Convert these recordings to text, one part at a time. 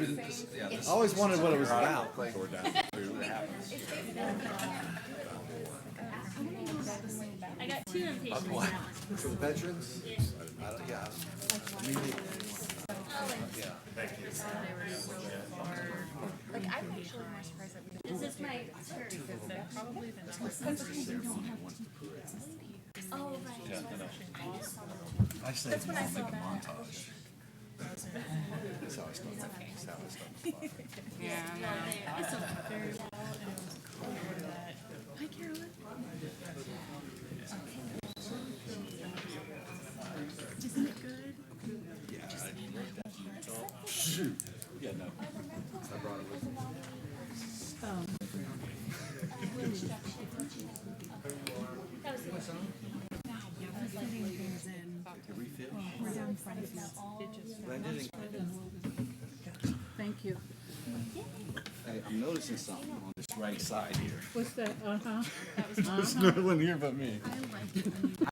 I always wondered what it was about. I got 2 invitations. For the veterans? Yeah. Like, I'm actually more surprised that we Is this my skirt? probably the Oh, right. I say That's when I saw that. montage. That's how I start. That's how I start. It's a very Hi, Carolyn. Isn't it good? Shoot. Yeah, no. I brought it with me. Thank you. Hey, I'm noticing something on this right side here. What's that? There's no one here but me.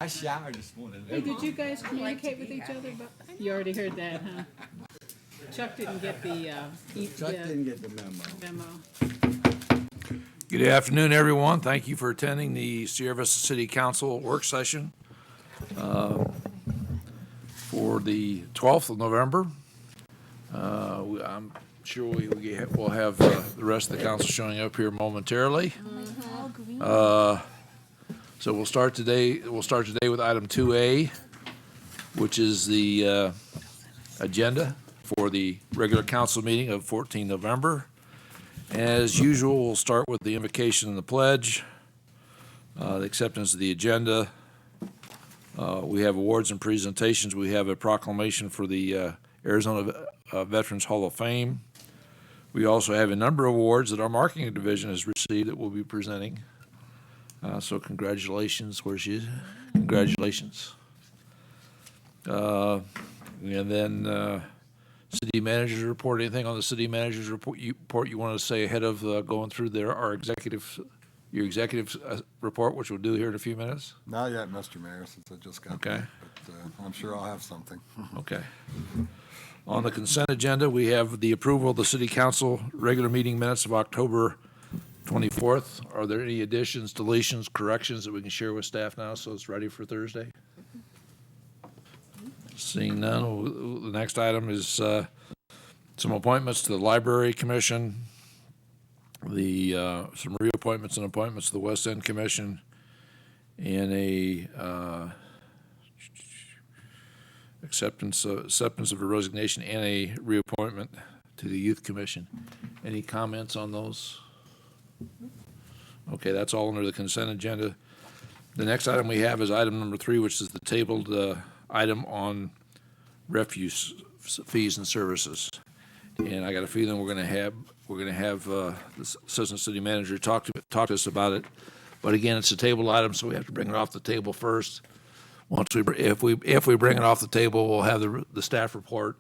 I showered this morning. Hey, did you guys communicate with each other? You already heard that, huh? Chuck didn't get the Chuck didn't get the memo. memo. Good afternoon, everyone. Thank you for attending the Sierra Vista City Council work session for the 12th of November. I'm sure we'll have the rest of the council showing up here momentarily. So we'll start today with item 2A, which is the agenda for the regular council meeting of 14 November. As usual, we'll start with the invocation and the pledge, the acceptance of the agenda. We have awards and presentations. We have a proclamation for the Arizona Veterans Hall of Fame. We also have a number of awards that our marketing division has received that we'll be presenting. So congratulations. Where's she? Congratulations. And then city manager's report. Anything on the city manager's report you want to say ahead of going through your executive report, which we'll do here in a few minutes? Not yet, Mr. Mayor, since I just got Okay. there, but I'm sure I'll have something. Okay. On the consent agenda, we have the approval of the city council regular meeting minutes of October 24th. Are there any additions, deletions, corrections that we can share with staff now so it's ready for Thursday? Seeing none, the next item is some appointments to the Library Commission, some reappointments and appointments to the West End Commission, and a acceptance of a resignation and a reappointment to the Youth Commission. Any comments on those? Okay, that's all under the consent agenda. The next item we have is item number 3, which is the tabled item on refuse fees and services. And I got a feeling we're going to have the assistant city manager talk to us about it. But again, it's a table item, so we have to bring it off the table first. If we bring it off the table, we'll have the staff report.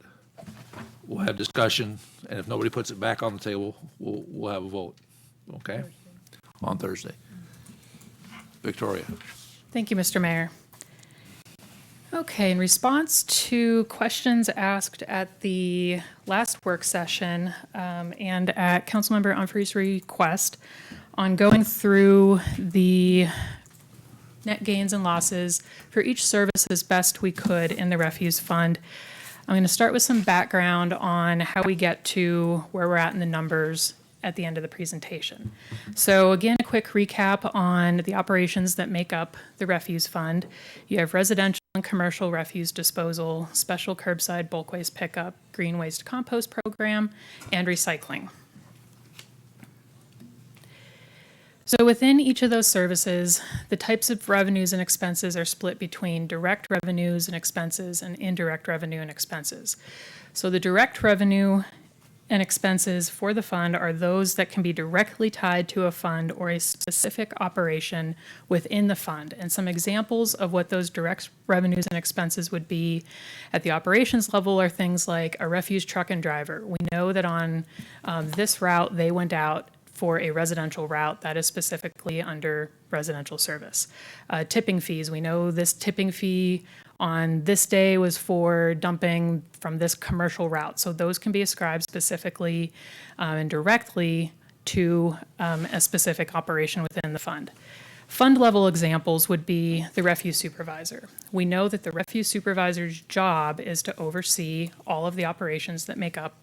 We'll have discussion, and if nobody puts it back on the table, we'll have a vote. Okay, on Thursday. Victoria. Thank you, Mr. Mayor. Okay, in response to questions asked at the last work session and at Councilmember Umphrey's request on going through the net gains and losses for each service as best we could in the refuse fund, I'm going to start with some background on how we get to where we're at in the numbers at the end of the presentation. So again, a quick recap on the operations that make up the refuse fund. You have residential and commercial refuse disposal, special curbside bulk waste pickup, green waste compost program, and recycling. So within each of those services, the types of revenues and expenses are split between direct revenues and expenses and indirect revenue and expenses. So the direct revenue and expenses for the fund are those that can be directly tied to a fund or a specific operation within the fund. And some examples of what those direct revenues and expenses would be at the operations level are things like a refuse truck and driver. We know that on this route, they went out for a residential route that is specifically under residential service. Tipping fees, we know this tipping fee on this day was for dumping from this commercial route. So those can be ascribed specifically and directly to a specific operation within the fund. Fund level examples would be the refuse supervisor. We know that the refuse supervisor's job is to oversee all of the operations that make up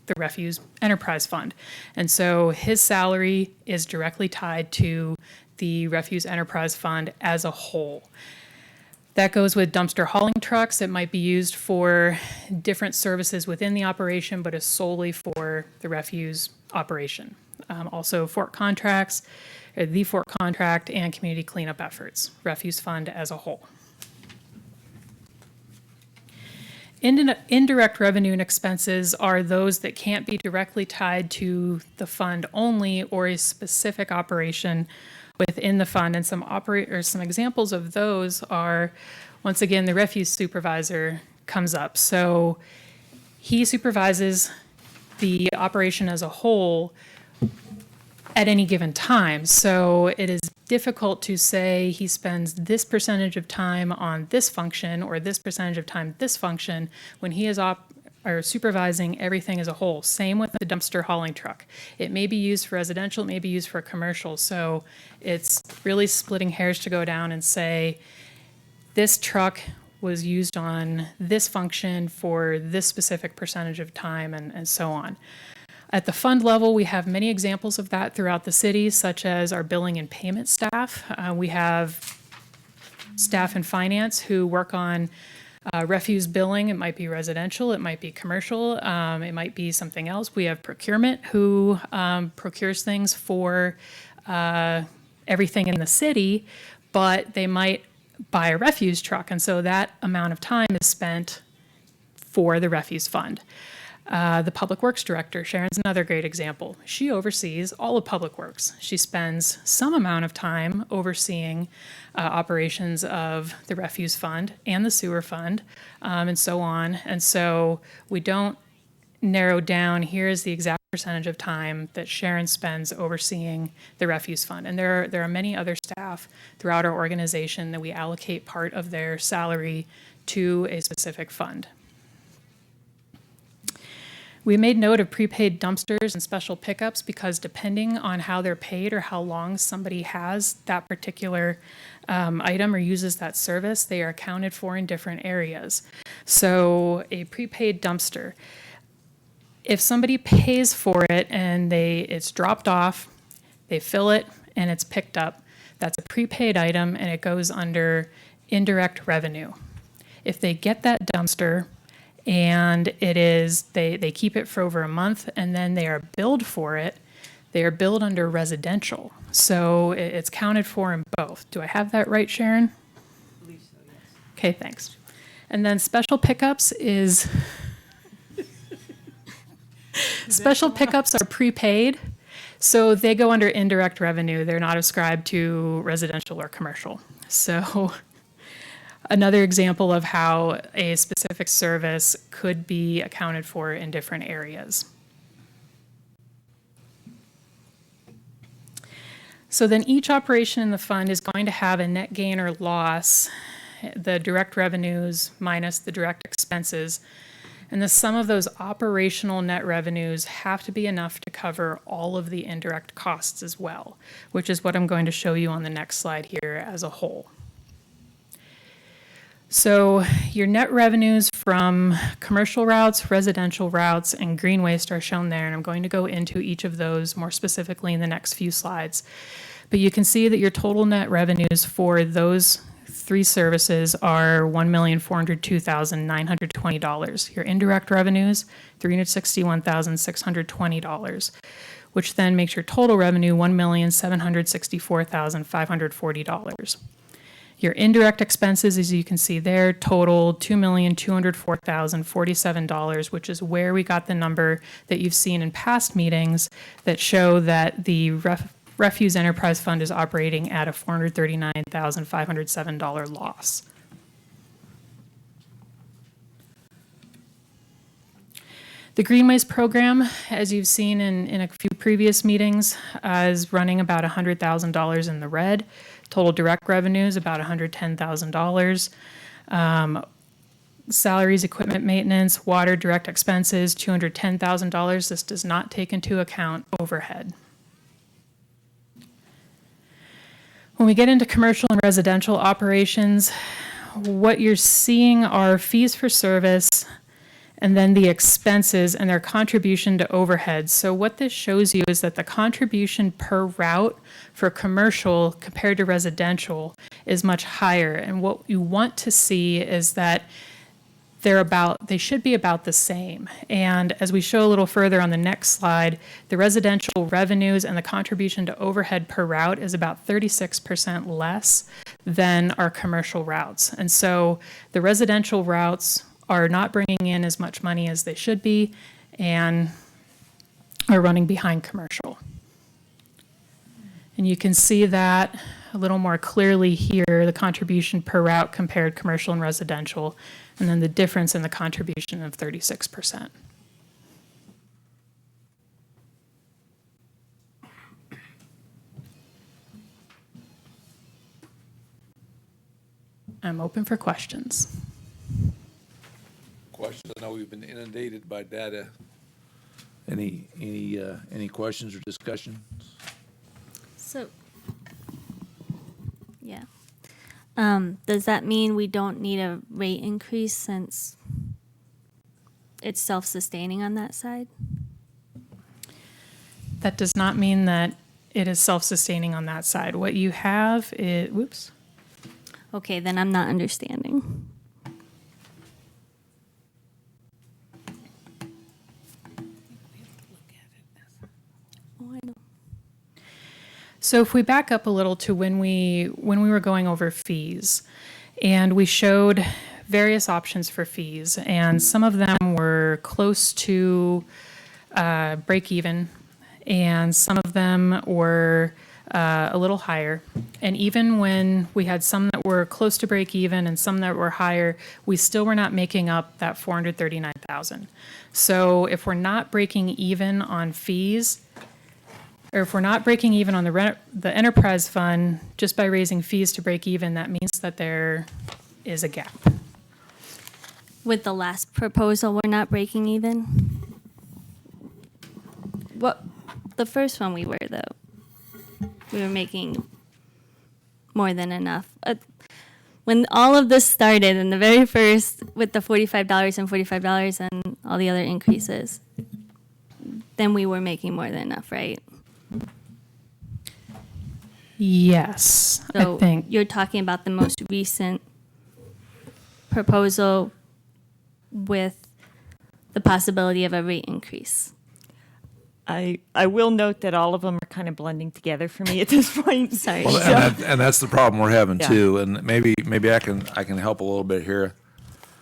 the refuse enterprise fund. And so his salary is directly tied to the refuse enterprise fund as a whole. That goes with dumpster hauling trucks. It might be used for different services within the operation, but is solely for the refuse operation. Also Fort contracts, the Fort contract, and community cleanup efforts, refuse fund as a whole. Indirect revenue and expenses are those that can't be directly tied to the fund only or a specific operation within the fund. And some examples of those are, once again, the refuse supervisor comes up. So he supervises the operation as a whole at any given time. So it is difficult to say he spends this percentage of time on this function or this percentage of time this function when he is supervising everything as a whole. Same with the dumpster hauling truck. It may be used for residential, it may be used for commercial. So it's really splitting hairs to go down and say, this truck was used on this function for this specific percentage of time and so on. At the fund level, we have many examples of that throughout the city, such as our billing and payment staff. We have staff in finance who work on refuse billing. It might be residential, it might be commercial, it might be something else. We have procurement who procures things for everything in the city, but they might buy a refuse truck, and so that amount of time is spent for the refuse fund. The Public Works Director, Sharon's another great example. She oversees all of Public Works. She spends some amount of time overseeing operations of the refuse fund and the sewer fund and so on. And so we don't narrow down, here's the exact percentage of time that Sharon spends overseeing the refuse fund. And there are many other staff throughout our organization that we allocate part of their salary to a specific fund. We made note of prepaid dumpsters and special pickups because depending on how they're paid or how long somebody has that particular item or uses that service, they are accounted for in different areas. So a prepaid dumpster, if somebody pays for it and it's dropped off, they fill it and it's picked up, that's a prepaid item and it goes under indirect revenue. If they get that dumpster and they keep it for over a month and then they are billed for it, they are billed under residential. So it's counted for in both. Do I have that right, Sharon? I believe so, yes. Okay, thanks. And then special pickups special pickups are prepaid, so they go under indirect revenue. They're not ascribed to residential or commercial. So another example of how a specific service could be accounted for in different areas. So then each operation in the fund is going to have a net gain or loss, the direct revenues minus the direct expenses. And the sum of those operational net revenues have to be enough to cover all of the indirect costs as well, which is what I'm going to show you on the next slide here as a whole. So your net revenues from commercial routes, residential routes, and green waste are shown there, and I'm going to go into each of those more specifically in the next few slides. But you can see that your total net revenues for those three services are $1,402,920. Your indirect revenues, $361,620, which then makes your total revenue $1,764,540. Your indirect expenses, as you can see there, total $2,204,047, which is where we got the number that you've seen in past meetings that show that the Refuse Enterprise Fund is operating at a $439,507 loss. The Green Waste Program, as you've seen in a few previous meetings, is running about $100,000 in the red. Total direct revenues about $110,000. Salaries, equipment maintenance, water, direct expenses, $210,000. This does not take into account overhead. When we get into commercial and residential operations, what you're seeing are fees for service and then the expenses and their contribution to overhead. So what this shows you is that the contribution per route for commercial compared to residential is much higher. And what you want to see is that they should be about the same. And as we show a little further on the next slide, the residential revenues and the contribution to overhead per route is about 36% less than our commercial routes. And so the residential routes are not bringing in as much money as they should be and are running behind commercial. And you can see that a little more clearly here, the contribution per route compared commercial and residential, and then the difference in the contribution of 36%. I'm open for questions. Questions? I know we've been inundated by data. Any questions or discussions? So, yeah. Does that mean we don't need a rate increase since it's self-sustaining on that side? That does not mean that it is self-sustaining on that side. What you have is, whoops. Okay, then I'm not understanding. Oh, I know. So if we back up a little to when we were going over fees, and we showed various options for fees, and some of them were close to break even, and some of them were a little higher. And even when we had some that were close to break even and some that were higher, we still were not making up that $439,000. So if we're not breaking even on fees, or if we're not breaking even on the enterprise fund just by raising fees to break even, that means that there is a gap. With the last proposal, we're not breaking even? What, the first one we were, though. We were making more than enough. When all of this started, in the very first, with the $45 and $45 and all the other increases, then we were making more than enough, right? Yes, So I think. you're talking about the most recent proposal with the possibility of a rate increase. I will note that all of them are kind of blending together for me at this point. Sorry. Well, and that's the problem we're having Yeah. too. And maybe I can help a little bit here.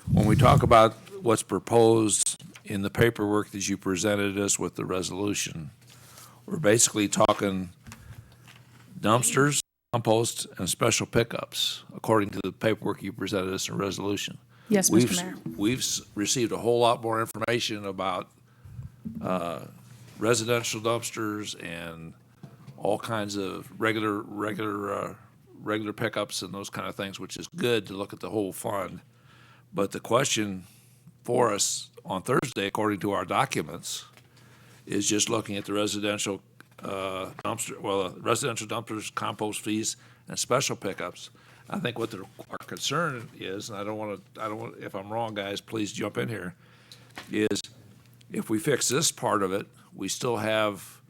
When we talk about what's proposed in the paperwork that you presented us with the resolution, we're basically talking dumpsters, compost, and special pickups, according to the paperwork you presented us in resolution. Yes, Mr. Mayor. We've received a whole lot more information about residential dumpsters and all kinds of regular pickups and those kind of things, which is good to look at the whole fund. But the question for us on Thursday, according to our documents, is just looking at the residential residential dumpsters, compost fees, and special pickups. I think what our concern is, and I don't want, if I'm wrong, guys, please jump in here, is if we fix this part of it, we still have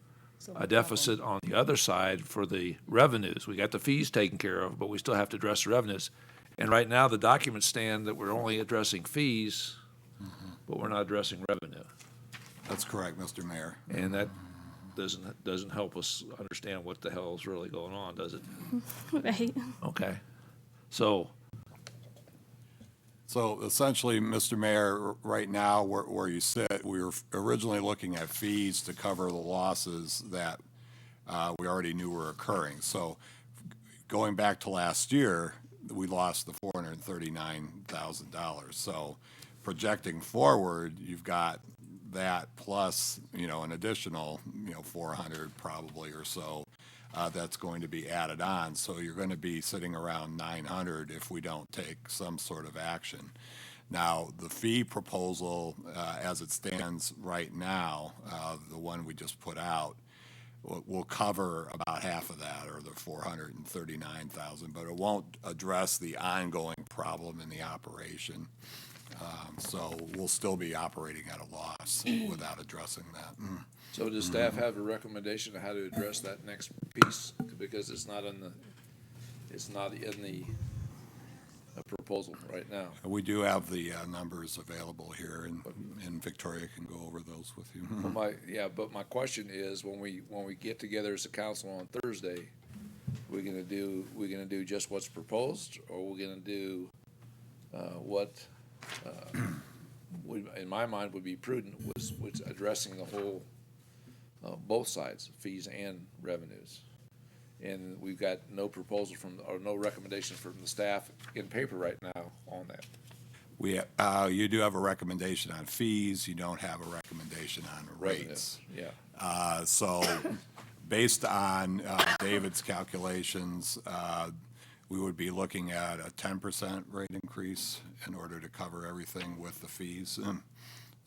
a deficit on the other side for the revenues. We got the fees taken care of, but we still have to address the revenues. And right now, the documents stand that we're only addressing fees, but we're not addressing revenue. That's correct, Mr. Mayor. And that doesn't help us understand what the hell is really going on, does it? Right. Okay. So essentially, Mr. Mayor, right now, where you sit, we were originally looking at fees to cover the losses that we already knew were occurring. So going back to last year, we lost the $439,000. So projecting forward, you've got that plus, an additional, 400 probably or so that's going to be added on. So you're going to be sitting around 900 if we don't take some sort of action. Now, the fee proposal, as it stands right now, the one we just put out, will cover about half of that, or the 439,000, but it won't address the ongoing problem in the operation. So we'll still be operating at a loss without addressing that. So does staff have a recommendation of how to address that next piece? Because it's not in the proposal right now. We do have the numbers available here, and Victoria can go over those with you. But my question is, when we get together as a council on Thursday, we're gonna do just what's proposed, or we're gonna do what in my mind would be prudent was addressing the whole both sides, fees and revenues. And we've got no proposal or no recommendation from the staff in paper right now on that. You do have a recommendation on fees, you don't have a recommendation on rates. Revenue, yeah. So based on David's calculations, we would be looking at a 10% rate increase in order to cover everything with the fees.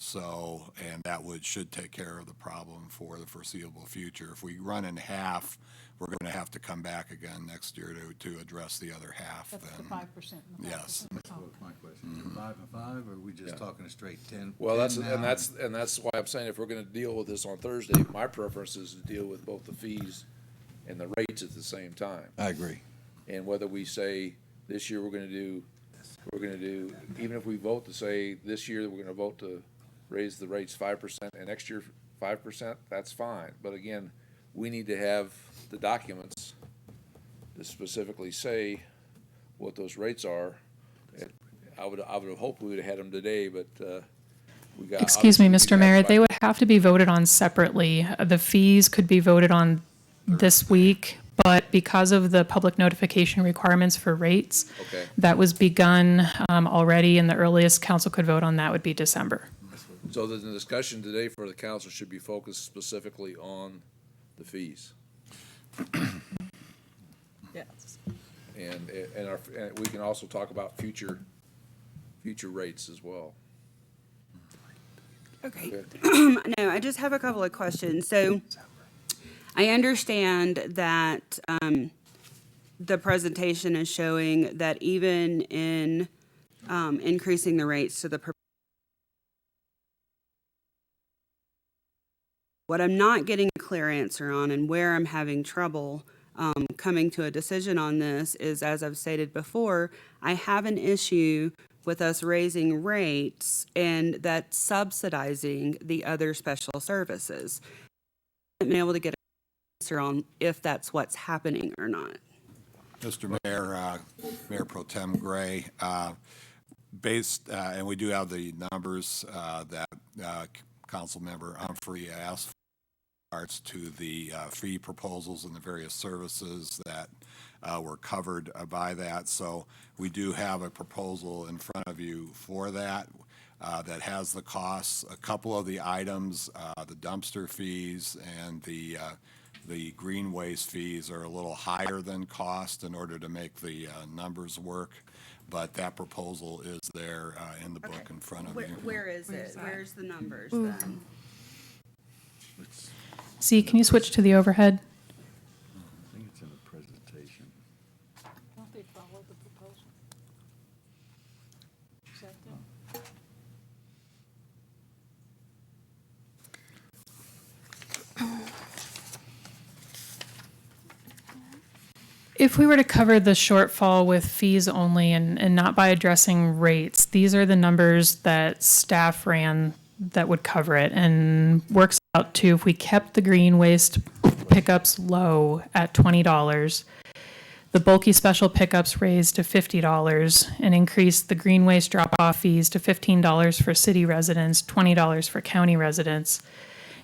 So, and that should take care of the problem for the foreseeable future. If we run in half, we're going to have to come back again next year to address the other half. That's the Then 5%. and the 5%. Yes. That's my question. 5 and 5, or are we just talking a straight 10? Well, 10 and now? that's why I'm saying if we're gonna deal with this on Thursday, my preference is to deal with both the fees and the rates at the same time. I agree. And whether we say this year we're gonna do, even if we vote to say this year we're gonna vote to raise the rates 5% and next year 5%, that's fine. But again, we need to have the documents to specifically say what those rates are. I would have hoped we would have had them today, but we got. Excuse me, obviously, Mr. we got Mayor, by- they would have to be voted on separately. The fees could be voted on this week, but because of the public notification requirements for rates, Okay. that was begun already, and the earliest council could vote on that would be December. So the discussion today for the council should be focused specifically on the fees. Yes. And we can also talk about future rates as well. Okay. Okay. No, I just have a couple of questions. So I understand that the presentation is showing that even in increasing the rates to the what I'm not getting a clear answer on, and where I'm having trouble coming to a decision on this, is, as I've stated before, I have an issue with us raising rates and that subsidizing the other special services. I haven't been able to get an answer on if that's what's happening or not. Mr. Mayor, Mayor Pro Tem Gray, and we do have the numbers that Councilmember Humphrey asked for in regards to the fee proposals and the various services that were covered by that. So we do have a proposal in front of you for that that has the costs. A couple of the items, the dumpster fees and the green waste fees are a little higher than cost in order to make the numbers work. But that proposal is there in the book in front of you. Where is it? Where's the numbers then? See, can you switch to the overhead? I think it's in the presentation. Don't they follow the proposal? Is that them? If we were to cover the shortfall with fees only and not by addressing rates, these are the numbers that staff ran that would cover it, and works out to, if we kept the green waste pickups low at $20, the bulky special pickups raised to $50, and increased the green waste drop-off fees to $15 for city residents, $20 for county residents,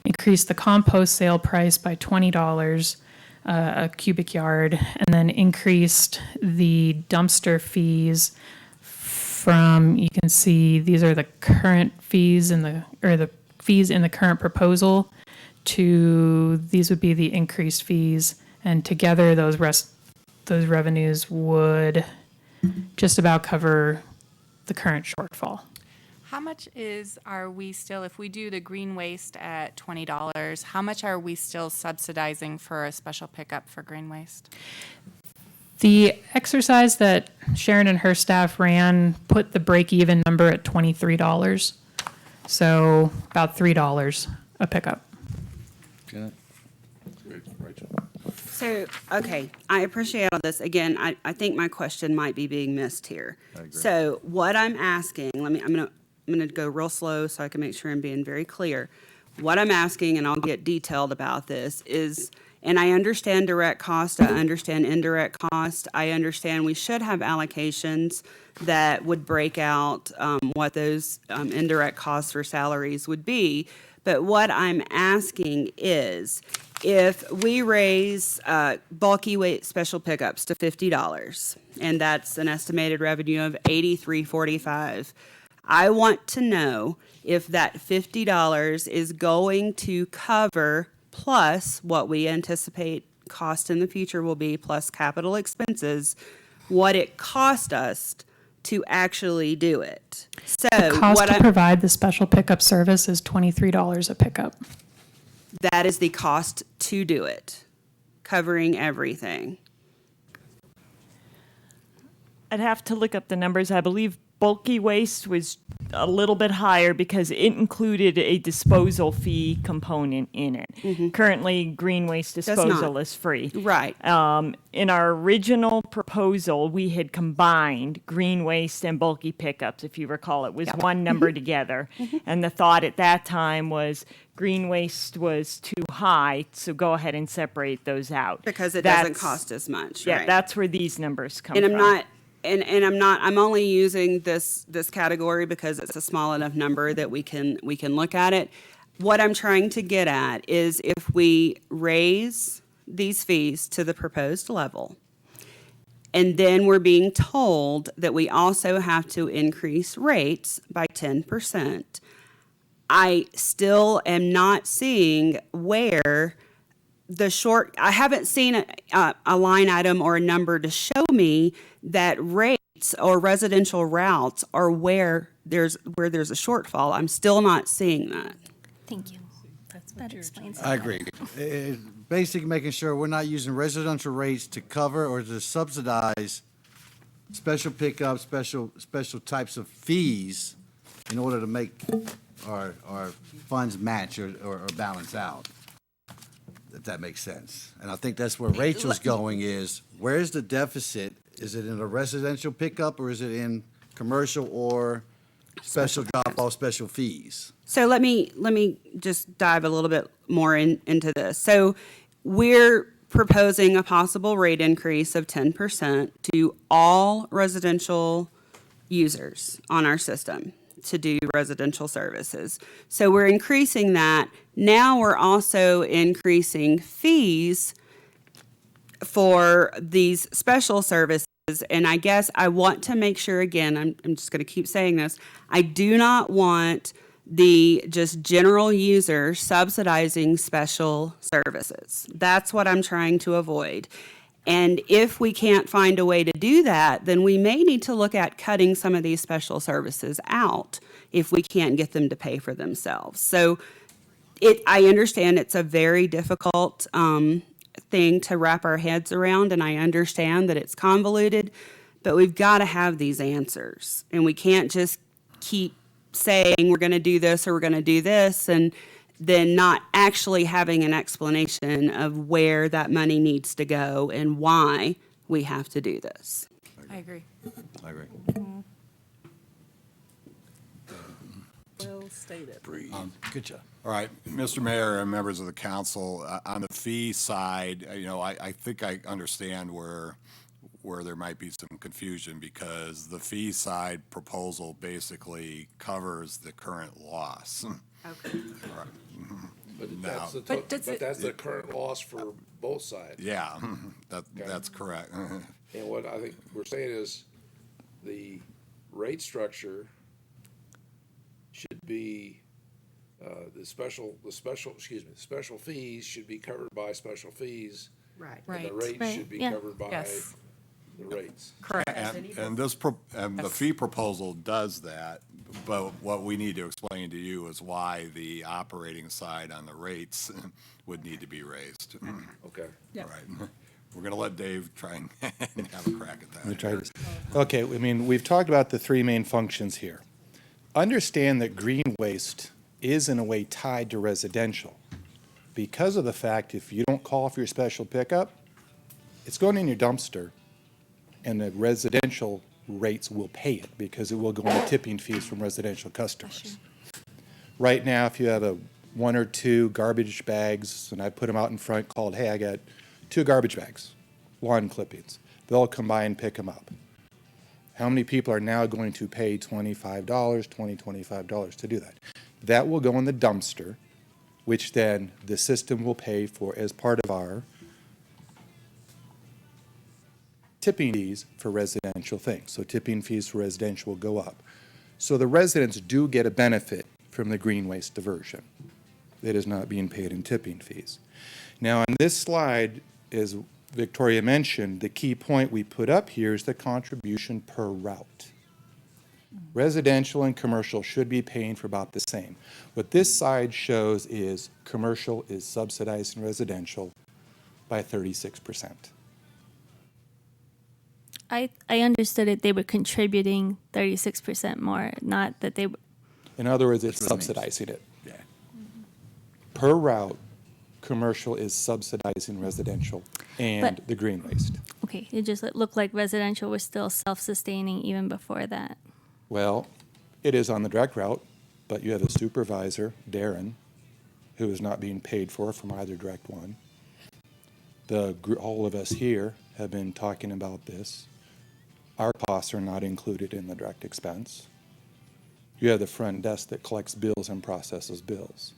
increased the compost sale price by $20 a cubic yard, and then increased the dumpster fees from, you can see, these are the current fees the fees in the current proposal, to, these would be the increased fees, And together, those revenues would just about cover the current shortfall. How much are we still, if we do the green waste at $20, how much are we still subsidizing for a special pickup for green waste? The exercise that Sharon and her staff ran put the break-even number at $23. So about $3 a pickup. Rachel. So, okay, I appreciate all this. Again, I think my question might be being missed here. I agree. So what I'm asking, I'm gonna go real slow so I can make sure I'm being very clear. What I'm asking, and I'll get detailed about this, is, and I understand direct cost, I understand indirect cost, I understand we should have allocations that would break out what those indirect costs for salaries would be. But what I'm asking is, if we raise bulky weight special pickups to $50, and that's an estimated revenue of $83.45, I want to know if that $50 is going to cover, plus what we anticipate cost in the future will be, plus capital expenses, what it cost us to actually do it. So The cost what to I, provide the special pickup service is $23 a pickup. that is the cost to do it, covering everything. I'd have to look up the numbers. I believe bulky waste was a little bit higher because it included a disposal fee component in it. Currently, green waste not. disposal is free. Right. In our original proposal, we had combined green waste and bulky pickups, if you recall. It was one number together. And the thought at that time was green waste was too high, so go ahead and separate those out. Because it doesn't That's- cost as much, Yeah, right? that's where these numbers come And from. I'm not, I'm only using this category because it's a small enough number that we can look at it. What I'm trying to get at is if we raise these fees to the proposed level, and then we're being told that we also have to increase rates by 10%, I still am not seeing where I haven't seen a line item or a number to show me that rates or residential routes are where there's a shortfall. I'm still not seeing that. Thank you. That explains it. I agree. Basically making sure we're not using residential rates to cover or to subsidize special pickup, special types of fees in order to make our funds match or balance out, if that makes sense. And I think that's where Rachel's going is, where's the deficit? Is it in a residential pickup or is it in commercial or special drop-off, special fees? So let me just dive a little bit more into this. So we're proposing a possible rate increase of 10% to all residential users on our system to do residential services. So we're increasing that. Now we're also increasing fees for these special services. And I guess I want to make sure, again, I'm just going to keep saying this, I do not want the just general user subsidizing special services. That's what I'm trying to avoid. And if we can't find a way to do that, then we may need to look at cutting some of these special services out if we can't get them to pay for themselves. So I understand it's a very difficult thing to wrap our heads around, and I understand that it's convoluted, but we've got to have these answers. And we can't just keep saying we're going to do this or we're going to do this and then not actually having an explanation of where that money needs to go and why we have to do this. I agree. I agree. Well stated. Good job. All right, Mr. Mayor and members of the council, on the fee side, I think I understand where there might be some confusion because the fee side proposal basically covers the current loss. Okay. All right. But Now- that's the, But does it- that's the current loss for both sides. Yeah, that's correct. And what I think we're saying is the rate structure should be, the special fees should be covered by special fees, Right. And the Right. rates Right, should be yeah. covered by Yes. the rates. Correct. And the fee proposal does that, but what we need to explain to you is why the operating side on the rates would need to be raised. Okay. Yeah. All right. We're going to let Dave try and have a crack at that. Let me try this. Okay, I mean, we've talked about the three main functions here. Understand that green waste is in a way tied to residential because of the fact if you don't call for your special pickup, it's going in your dumpster, and the residential rates will pay it because it will go into tipping fees from residential customers. Right now, if you have a one or two garbage bags, and I put them out in front called, hey, I got 2 garbage bags, lawn clippings, they'll come by and pick them up. How many people are now going to pay $25 to do that? That will go in the dumpster, which then the system will pay for as part of our tipping fees for residential things. So tipping fees for residential will go up. So the residents do get a benefit from the green waste diversion that is not being paid in tipping fees. Now, on this slide, as Victoria mentioned, the key point we put up here is the contribution per route. Residential and commercial should be paying for about the same. What this side shows is commercial is subsidizing residential by 36%. I understood it, they were contributing 36% more, not that they, In other words, it's That's what it means. subsidizing it. Yeah. Per route, commercial is subsidizing residential and But- the green waste. okay, it just looked like residential was still self-sustaining even before that. Well, it is on the direct route, but you have a supervisor, Darren, who is not being paid for from either direct one. All of us here have been talking about this. Our costs are not included in the direct expense. You have the front desk that collects bills and processes bills.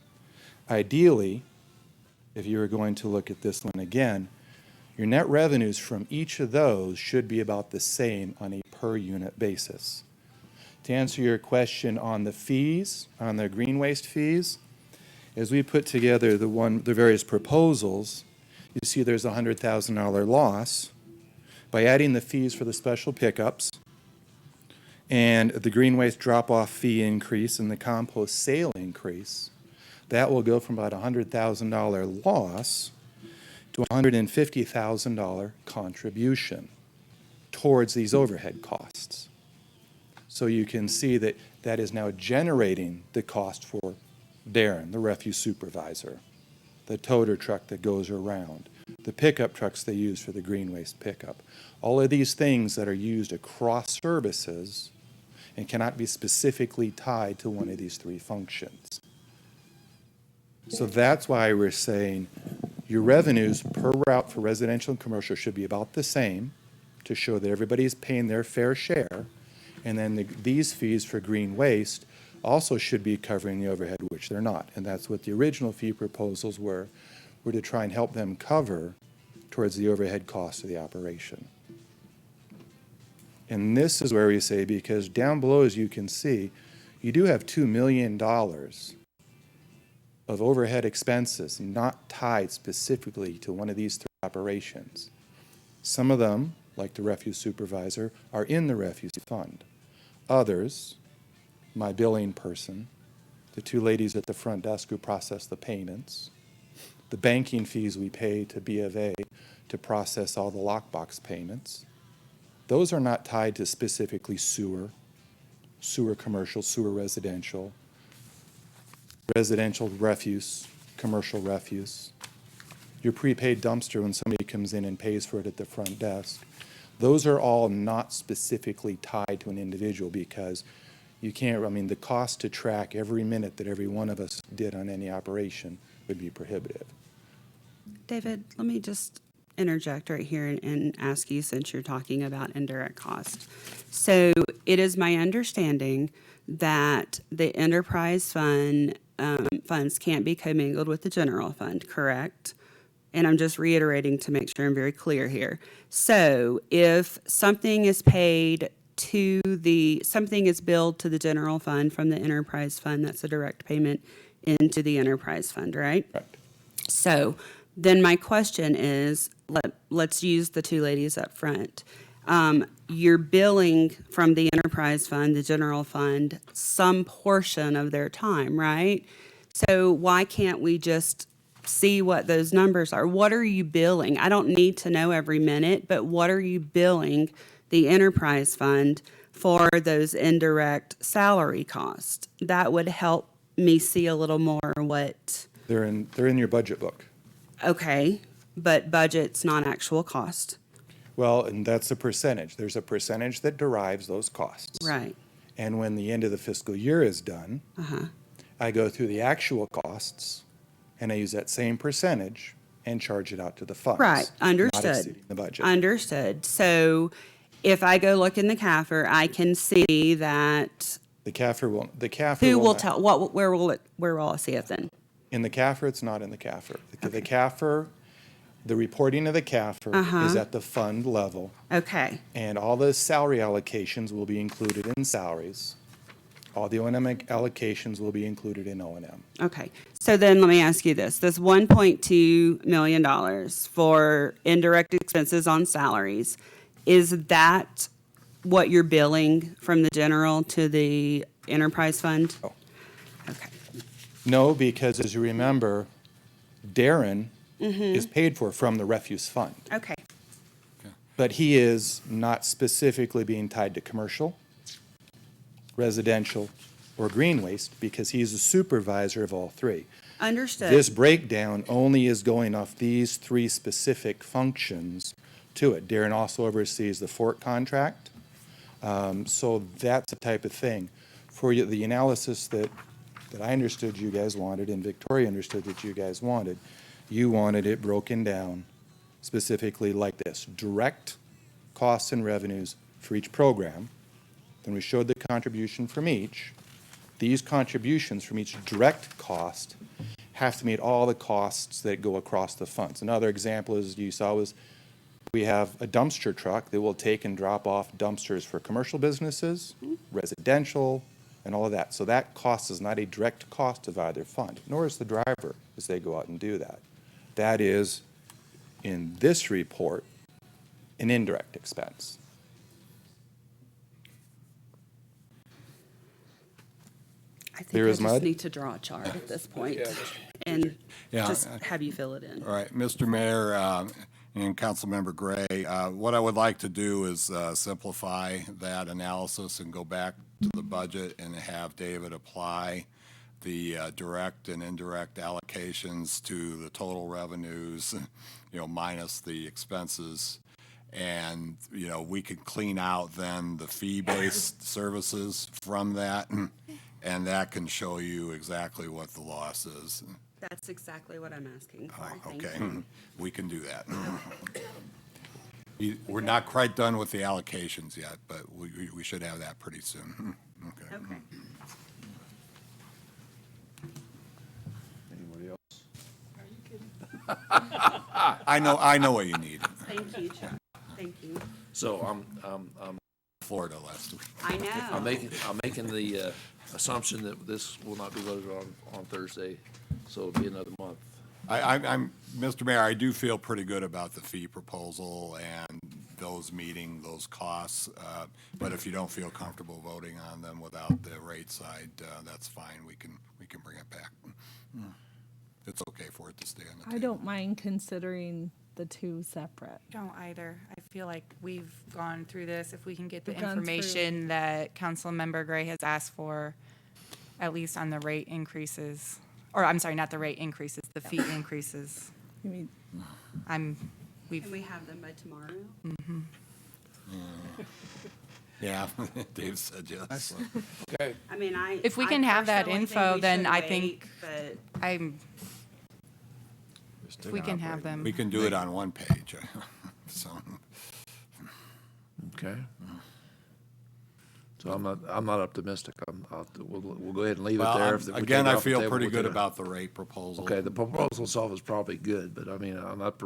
Ideally, if you were going to look at this one again, your net revenues from each of those should be about the same on a per unit basis. To answer your question on the fees, on the green waste fees, as we put together the various proposals, you see there's a $100,000 loss. By adding the fees for the special pickups and the green waste drop-off fee increase and the compost sale increase, that will go from about a $100,000 loss to a $150,000 contribution towards these overhead costs. So you can see that that is now generating the cost for Darren, the refuse supervisor, the toter truck that goes around, the pickup trucks they use for the green waste pickup. All of these things that are used across services and cannot be specifically tied to one of these three functions. So that's why we're saying your revenues per route for residential and commercial should be about the same to show that everybody is paying their fair share. And then these fees for green waste also should be covering the overhead, which they're not. And that's what the original fee proposals were to try and help them cover towards the overhead costs of the operation. And this is where we say, because down below, as you can see, you do have $2 million of overhead expenses not tied specifically to one of these three operations. Some of them, like the refuse supervisor, are in the refuse fund. Others, my billing person, the 2 ladies at the front desk who process the payments, the banking fees we pay to B of A to process all the lockbox payments, those are not tied to specifically sewer commercial, sewer residential refuse, commercial refuse. Your prepaid dumpster when somebody comes in and pays for it at the front desk. Those are all not specifically tied to an individual because you can't, the cost to track every minute that every one of us did on any operation would be prohibitive. David, let me just interject right here and ask you, since you're talking about indirect cost. So it is my understanding that the enterprise fund funds can't be commingled with the general fund, correct? And I'm just reiterating to make sure I'm very clear here. So if something is paid something is billed to the general fund from the enterprise fund, that's a direct payment into the enterprise fund, right? Correct. So Then my question is, let's use the two ladies up front. You're billing from the enterprise fund, the general fund, some portion of their time, right? So why can't we just see what those numbers are? What are you billing? I don't need to know every minute, but what are you billing the enterprise fund for those indirect salary costs? That would help me see a little more what, They're in your budget book. okay, but budget's not actual cost. Well, and that's a percentage. There's a percentage that derives those costs. Right. And when the end of the fiscal year is done, I go through the actual costs and I use that same percentage and charge it out to the funds. Right, Not understood. exceeding the budget. Understood. So if I go look in the CAFR, I can see that, The CAFR who will not- tell, where will I see it then? In the CAFR, it's not in the CAFR. The CAFR, the reporting of the CAFR is at the fund level, Okay, and all the salary allocations will be included in salaries. All the O&M allocations will be included in O&M. okay. So then let me ask you this $1.2 million for indirect expenses on salaries, is that what you're billing from the general to the enterprise fund? No. Okay, No, because as you remember, Darren is paid for from the refuse fund. okay, But he is not specifically being tied to commercial, residential, or green waste because he's a supervisor of all three. understood. This breakdown only is going off these three specific functions to it. Darren also oversees the Fort contract. So that's the type of thing. For you, the analysis that I understood you guys wanted and Victoria understood that you guys wanted, you wanted it broken down specifically like this: direct costs and revenues for each program. Then we showed the contribution from each. These contributions from each direct cost have to meet all the costs that go across the funds. Another example, as you saw, was we have a dumpster truck that will take and drop off dumpsters for commercial businesses, residential, and all of that. So that cost is not a direct cost of either fund, nor is the driver as they go out and do that. That is, in this report, an indirect expense. I think Clear I as just mud? need to draw a chart at this point and Yeah. just have you fill it in. All right, Mr. Mayor and Councilmember Gray, what I would like to do is simplify that analysis and go back to the budget and have David apply the direct and indirect allocations to the total revenues, minus the expenses. And, we could clean out then the fee-based services from that, and that can show you exactly what the loss is. That's exactly what I'm asking for. Thank Okay, you. we can do that. We're not quite done with the allocations yet, but we should have that pretty soon. Okay. Okay. Anybody else? I know what you need. Thank you, Chuck. Thank you. So Florida last week. I know. I'm making the assumption that this will not be voted on Thursday, so it'll be another month. I'm, Mr. Mayor, I do feel pretty good about the fee proposal and those meeting those costs. But if you don't feel comfortable voting on them without the rate side, that's fine. We can bring it back. It's okay for it to stay on the table. I don't mind considering the two separate. Don't either. I feel like we've gone through this. If we can get the We've gone through- information that Councilmember Gray has asked for, at least on the rate increases, or I'm sorry, not the rate increases, the fee increases. I mean, Can we have them by tomorrow? Yeah, Dave said yes. Okay. I mean, If we I can have that personally think info, we then should I wait, think- But If we can have them. We can do it on one page, so. Okay. So I'm not optimistic. We'll go ahead and leave it Well, there. If we take again, it I off the feel table, pretty we'll good take it. about the rate proposal. Okay, the proposal itself is probably good, but I mean, I'm not.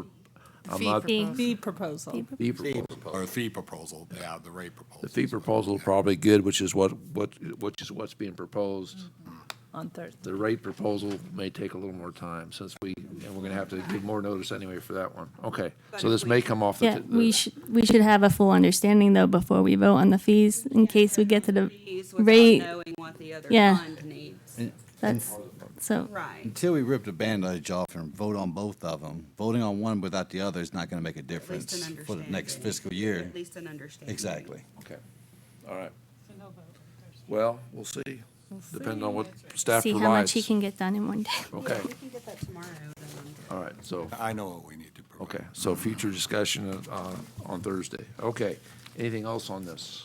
Fee The fee proposal. fee proposal. Or fee proposal, yeah, the rate proposal. The fee proposal is probably good, which is what's being proposed. on Thursday. The rate proposal may take a little more time since and we're gonna have to give more notice anyway for that one. Okay, so this may come off the. Yeah, we should have a full understanding though before we vote on the fees in case we get to the Fees without rate. knowing what the other Yeah. fund needs. That's, so, Right. Until we rip the bandage off and vote on both of them, voting on one without the other is not going to make a At least difference an for the next understanding. fiscal year. At least an understanding. Exactly. Okay, all right. Well, we'll see, depending on what staff see provides. how much he can get done in one day. Okay, We can get that tomorrow. Then. all right, so, I know what we need to provide. okay, so future discussion on Thursday. Okay, anything else on this?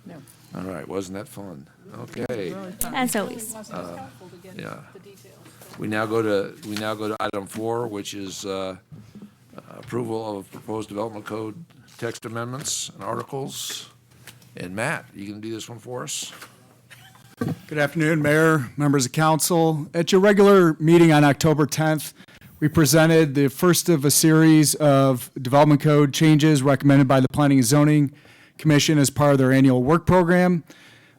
No. All right, wasn't that fun? Okay, As always. yeah. We now go to item 4, which is approval of proposed development code text amendments and articles. And Matt, you can do this one for us? Good afternoon, Mayor, members of council. At your regular meeting on October 10th, we presented the first of a series of development code changes recommended by the Planning and Zoning Commission as part of their annual work program.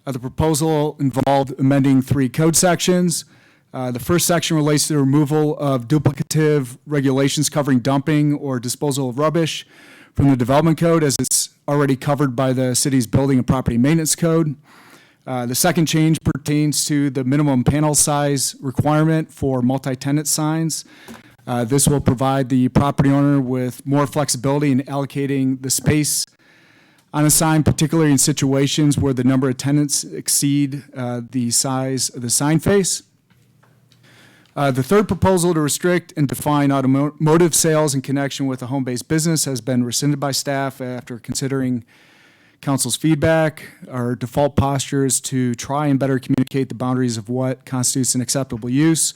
The proposal involved amending 3 code sections. The first section relates to the removal of duplicative regulations covering dumping or disposal of rubbish from the development code, as it's already covered by the city's building and property maintenance code. The second change pertains to the minimum panel size requirement for multi-tenant signs. This will provide the property owner with more flexibility in allocating the space on a sign, particularly in situations where the number of tenants exceed the size of the sign face. The third proposal to restrict and define automotive sales in connection with a home-based business has been rescinded by staff after considering council's feedback. Our default posture is to try and better communicate the boundaries of what constitutes an acceptable use.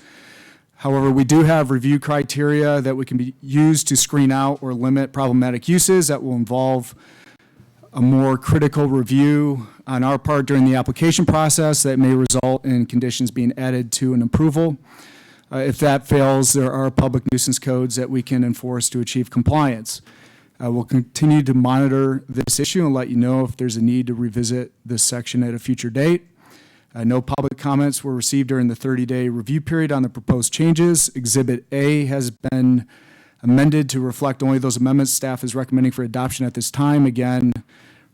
However, we do have review criteria that we can be used to screen out or limit problematic uses that will involve a more critical review on our part during the application process that may result in conditions being added to an approval. If that fails, there are public nuisance codes that we can enforce to achieve compliance. We'll continue to monitor this issue and let you know if there's a need to revisit this section at a future date. No public comments were received during the 30-day review period on the proposed changes. Exhibit A has been amended to reflect only those amendments staff is recommending for adoption at this time. Again,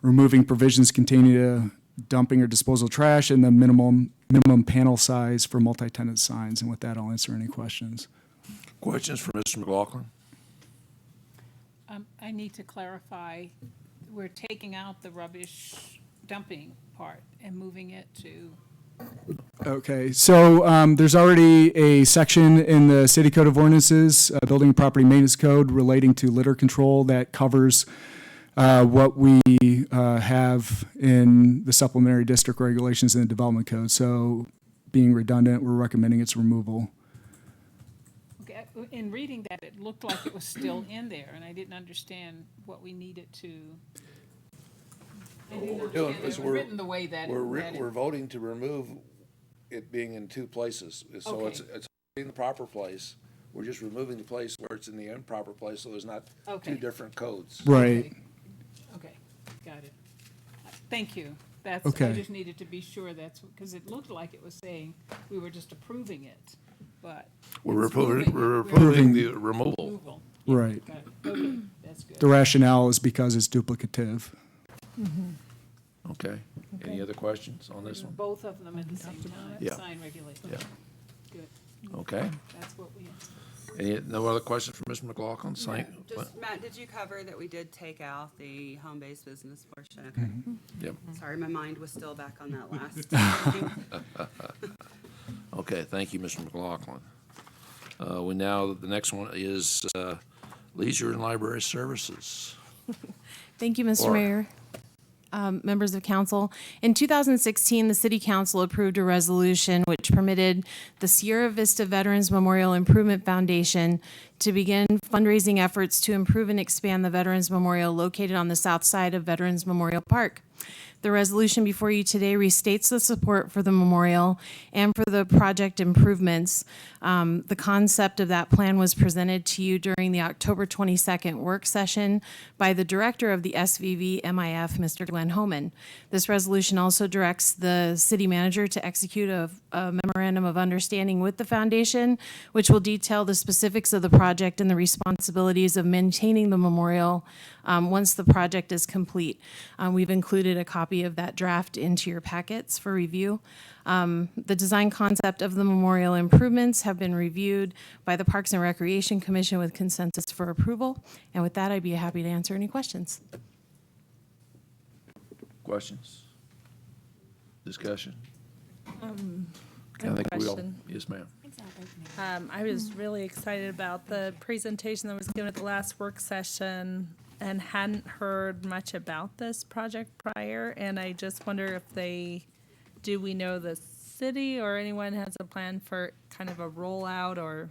removing provisions containing to dumping or disposal of trash and the minimum panel size for multi-tenant signs. And with that, I'll answer any questions. Questions for Mr. McLaughlin? I need to clarify, we're taking out the rubbish dumping part and moving it to, Okay, so there's already a section in the City Code of Ordinances, Building and Property Maintenance Code, relating to litter control that covers what we have in the supplementary district regulations in the Development Code. So being redundant, we're recommending its removal. okay, in reading that, it looked like it was still in there, and I didn't understand what we needed to. I didn't we're doing understand is it was we're- written the way that. We're voting to remove it being in 2 places. So Okay. it's in the proper place. We're just removing the place where it's in the improper place, so there's not Okay. 2 different codes. Right. Okay, got it. Thank you. That's, I Okay. just needed to be sure that's, because it looked like it was saying we were just approving it, but. We're it's moving it. approving the removal. Removal. Right. Got it. Okay, that's good. The rationale is because it's duplicative. Okay. Any other questions on this one? Both of them at the same time, Yeah. sign regulation. Yeah. Good, Okay. that's what we, No other questions for Mr. McLaughlin? Just, Matt, did you cover that we did take out the home-based business portion? Okay. Yep. Sorry, my mind was still back on that last. Okay, thank you, Mr. McLaughlin. The next one is leisure and library services. Thank you, Mr. Laura. Mayor. Members of council. In 2016, the City Council approved a resolution which permitted the Sierra Vista Veterans Memorial Improvement Foundation to begin fundraising efforts to improve and expand the Veterans Memorial located on the south side of Veterans Memorial Park. The resolution before you today restates the support for the memorial and for the project improvements. The concept of that plan was presented to you during the October 22nd work session by the director of the SVV MIF, Mr. Glenn Homan. This resolution also directs the city manager to execute a memorandum of understanding with the foundation, which will detail the specifics of the project and the responsibilities of maintaining the memorial once the project is complete. We've included a copy of that draft into your packets for review. The design concept of the memorial improvements have been reviewed by the Parks and Recreation Commission with consensus for approval. And with that, I'd be happy to answer any questions. Questions? Discussion? I I have a think we all, question. yes, ma'am. I was really excited about the presentation that was given at the last work session and hadn't heard much about this project prior. And I just wonder if do we know the city or anyone has a plan for kind of a rollout or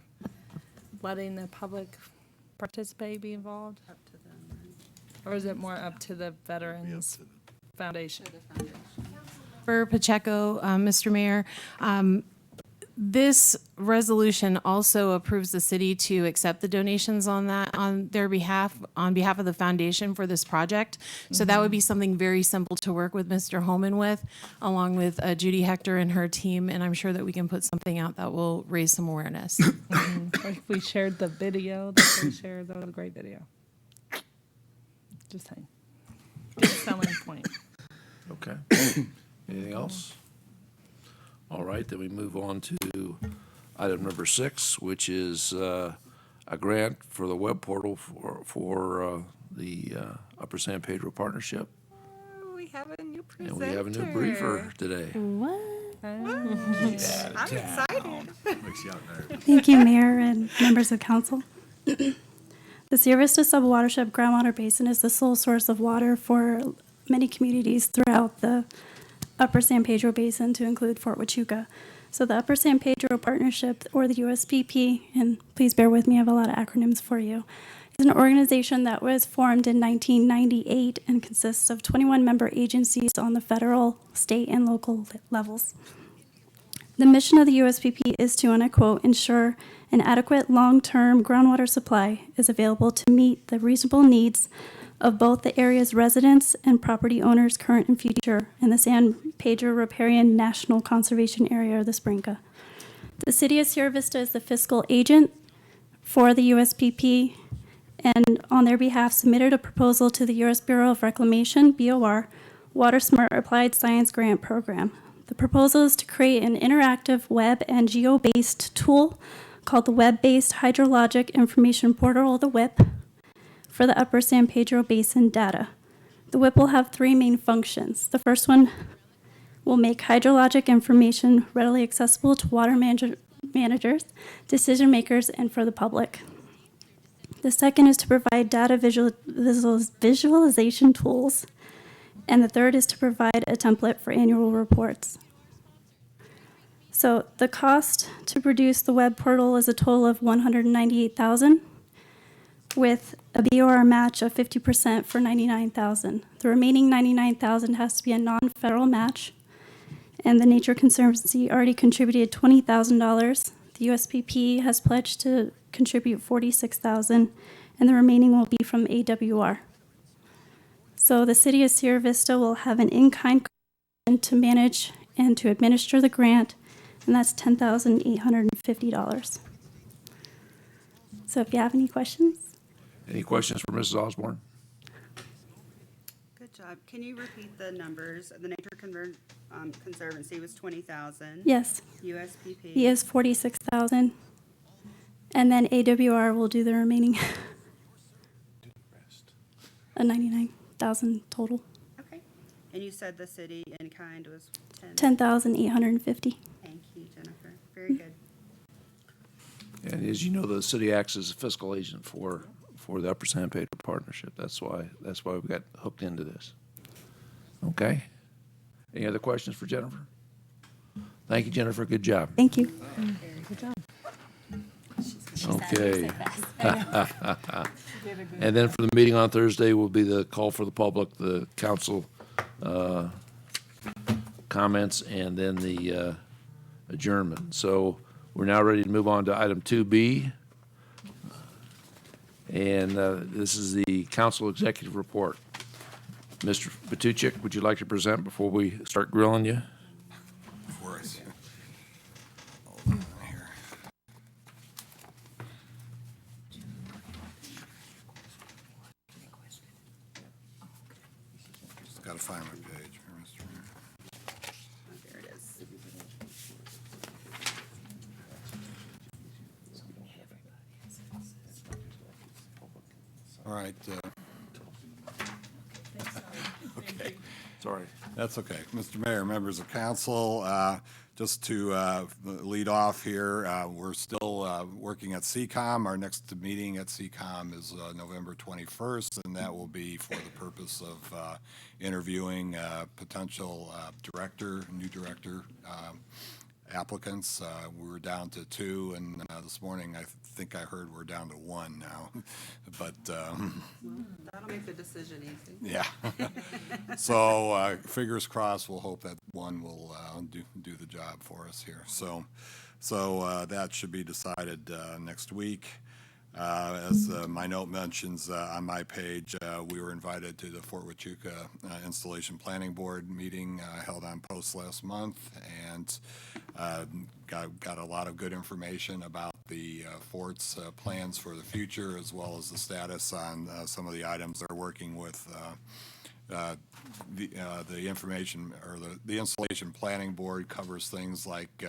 letting the public participate, be involved? Up to them, right? Or is it more up to the Veterans Foundation? For Pacheco, Mr. Mayor, this resolution also approves the city to accept the donations on their behalf, on behalf of the foundation for this project. So that would be something very simple to work with Mr. Holman with, along with Judy Hector and her team, and I'm sure that we can put something out that will raise some awareness. Like we shared the video that they shared, that was a great video. Just saying. Good selling point. Okay. Anything else? All right, then we move on to item number 6, which is a grant for the web portal for the Upper San Pedro Partnership. We have a new And presenter. we have a new briefer today. What? I'm excited. Thank you, Mayor and members of council. The Sierra Vista Subwatershed Groundwater Basin is the sole source of water for many communities throughout the Upper San Pedro Basin, to include Fort Huachuca. So the Upper San Pedro Partnership, or the USPP, and please bear with me, I have a lot of acronyms for you, is an organization that was formed in 1998 and consists of 21 member agencies on the federal, state, and local levels. The mission of the USPP is to, and I quote, ensure an adequate long-term groundwater supply is available to meet the reasonable needs of both the area's residents and property owners, current and future, in the San Pedro Riparian National Conservation Area, or the SPRNCA. The City of Sierra Vista is the fiscal agent for the USPP, and on their behalf submitted a proposal to the U.S. Bureau of Reclamation, BOR, Water Smart Applied Science Grant Program. The proposal is to create an interactive web and geo-based tool called the Web-Based Hydrologic Information Portal, or the WIP, for the Upper San Pedro Basin data. The WIP will have 3 main functions. The first one will make hydrologic information readily accessible to water managers, decision makers, and for the public. The second is to provide data visualization tools. And the third is to provide a template for annual reports. So the cost to produce the web portal is a total of $198,000, with a BOR match of 50% for $99,000. The remaining $99,000 has to be a non-federal match, and the Nature Conservancy already contributed $20,000. The USPP has pledged to contribute $46,000, and the remaining will be from AWR. So the City of Sierra Vista will have an in-kind to manage and to administer the grant, and that's $10,850. So if you have any questions. Any questions for Mrs. Osborne? Good job. Can you repeat the numbers? The Nature Conservancy was 20,000. Yes. USPP. He is 46,000. And then AWR will do the remaining. A 99,000 total. Okay. And you said the city in kind was 10,850. Thank you, Jennifer. Very good. And as you know, the city acts as a fiscal agent for the Upper San Pedro Partnership. That's why we got hooked into this. Okay. Any other questions for Jennifer? Thank you, Jennifer. Good job. Thank you. Good job. Okay. And then for the meeting on Thursday will be the call for the public. The council comments and then the adjournment. So we're now ready to move on to item 2B. And this is the council executive report. Mr. Batuchik, would you like to present before we start grilling you? Of course. Hold on here. Just gotta find my page here, Mr. Mayor. There it is. All right. Okay. Sorry. That's okay. Mr. Mayor, members of council, just to lead off here, we're still working at CCOM. Our next meeting at CCOM is November 21st, and that will be for the purpose of interviewing potential new director applicants. We were down to 2, and this morning I think I heard we're down to 1 now. But That'll make the decision easy. yeah. So fingers crossed. We'll hope that 1 will do the job for us here. So that should be decided next week. As my note mentions on my page, we were invited to the Fort Huachuca Installation Planning Board meeting held on post last month, and got a lot of good information about the fort's plans for the future, as well as the status on some of the items they're working with. The information, or the Installation Planning Board covers things like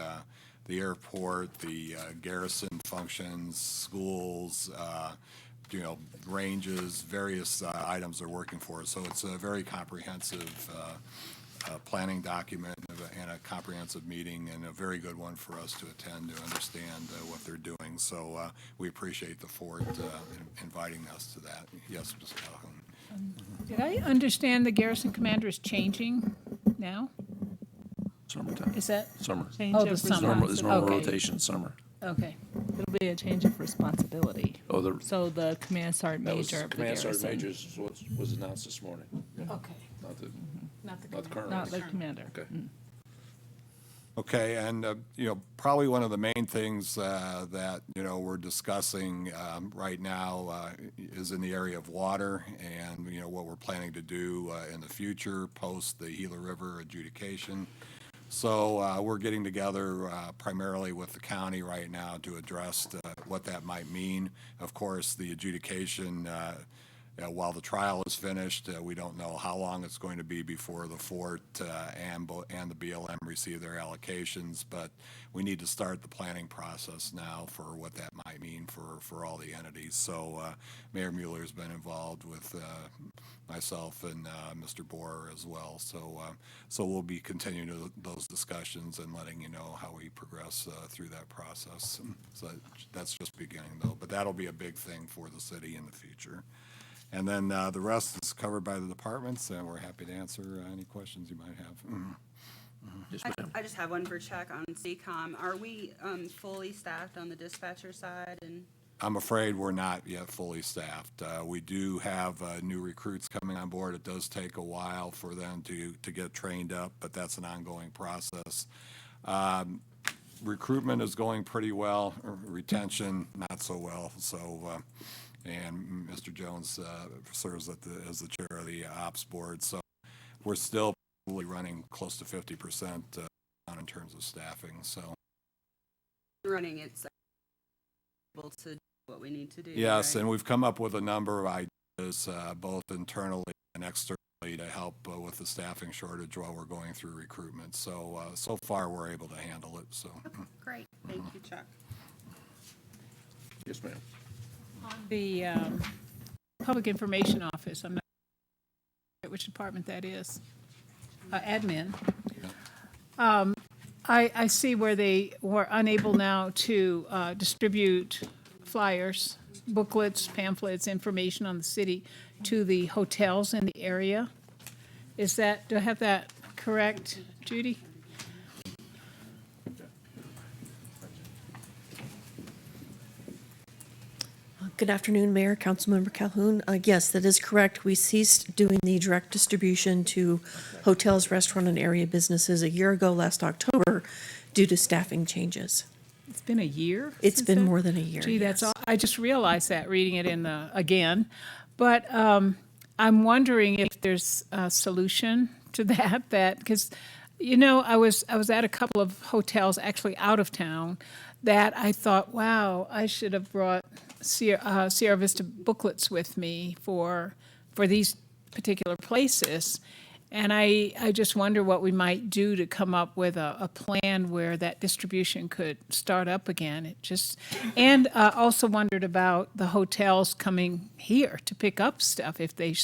the airport, the garrison functions, schools, ranges, various items they're working for. So it's a very comprehensive planning document and a comprehensive meeting, and a very good one for us to attend to understand what they're doing. So we appreciate the Fort inviting us to that. Yes, Mr. Calhoun. Did I understand the garrison commander is changing now? Summertime. Is that? Summer. Change Oh, of the summer. responsibility? There's normal Okay. rotation summer. Okay, it'll be a change of responsibility. Oh, So the command sergeant that was major of the Command Sergeant garrison. Major is what was announced this morning. Okay, Not the colonel. not the commander. Okay. Okay, and, probably one of the main things that, we're discussing right now is in the area of water, and, what we're planning to do in the future post the Gila River adjudication. So we're getting together primarily with the county right now to address what that might mean. Of course, the adjudication, while the trial is finished, we don't know how long it's going to be before the Fort and the BLM receive their allocations, but we need to start the planning process now for what that might mean for all the entities. So Mayor Mueller has been involved with myself and Mr. Borer as well. So we'll be continuing those discussions and letting you know how we progress through that process. So that's just beginning though, but that'll be a big thing for the city in the future. And then the rest is covered by the departments, and we're happy to answer any questions you might have. Yes, I ma'am. I just have one for Chuck on CCOM. Are we fully staffed on the dispatcher side? And I'm afraid we're not yet fully staffed. We do have new recruits coming on board. It does take a while for them to get trained up, but that's an ongoing process. Recruitment is going pretty well, retention not so well. So, and Mr. Jones serves as the chair of the ops board. So we're still probably running close to 50% in terms of staffing. So running, it's able to do what we need to do. yes, right? and we've come up with a number of ideas, both internally and externally, to help with the staffing shortage while we're going through recruitment. So so far we're able to handle it. So Okay, great. Thank you, Chuck. Yes, ma'am. The Public Information Office, I'm not sure which department that is, admin. I see where they were unable now to distribute flyers, booklets, pamphlets, information on the city to the hotels in the area. Is that, do I have that correct, Judy? Good afternoon, Mayor, Councilmember Calhoun. Yes, that is correct. We ceased doing the direct distribution to hotels, restaurant, and area businesses a year ago, last October, due to staffing changes. It's been a year? It's since been that? more than a year, Gee, that's yes. all, I just realized that reading it in the, again. But I'm wondering if there's a solution to that, because, you know, I was at a couple of hotels actually out of town that I thought, wow, I should have brought Sierra Vista booklets with me for these particular places. And I just wonder what we might do to come up with a plan where that distribution could start up again. It just, and also wondered about the hotels coming here to pick up stuff if they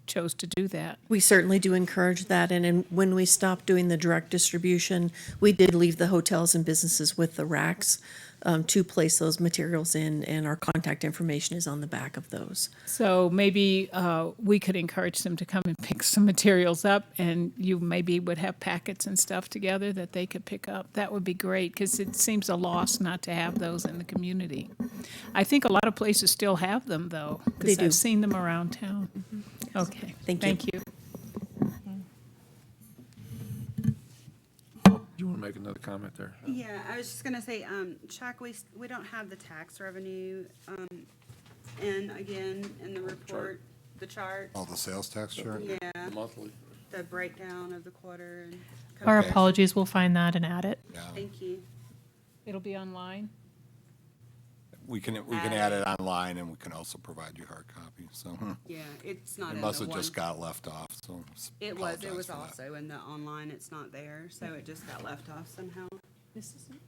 chose to do that. We certainly do encourage that, and when we stopped doing the direct distribution, we did leave the hotels and businesses with the racks to place those materials in, and our contact information is on the back of those. So maybe we could encourage them to come and pick some materials up, and you maybe would have packets and stuff together that they could pick up. That would be great, because it seems a loss not to have those in the community. I think a lot of places still have them, though, They because do. I've seen them around town. Okay, Thank you. thank you. You want to make another comment there? Yeah, I was just gonna say, Chuck, we don't have the tax revenue, and again, in the report, the chart. Oh, the sales tax chart? Yeah, The monthly? the breakdown of the quarter and. Our Okay. apologies, we'll find that and add it. Thank you. It'll be online? We can add it online, and we can also provide you hard copy, so. Yeah, it's not It in must the have just one- got left off, so. It was apologize for that. also in the online, it's not there, so it just got left off somehow. This isn't,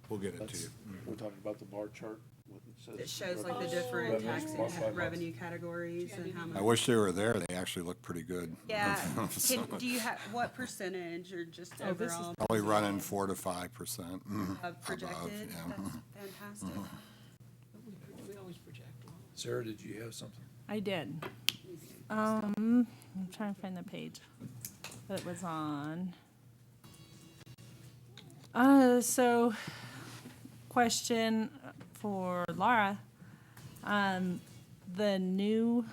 We'll get it to you. We're talking about the bar chart. It shows like the different tax revenue categories and how much. I wish they were there. They actually look pretty good. Yeah, So, do you have, what percentage or just overall Probably running 4 to 5%. of projected? yeah. That's fantastic. we always project. Sarah, did you have something? I did. I'm trying to find the page that it was on. So, question for Laura. The new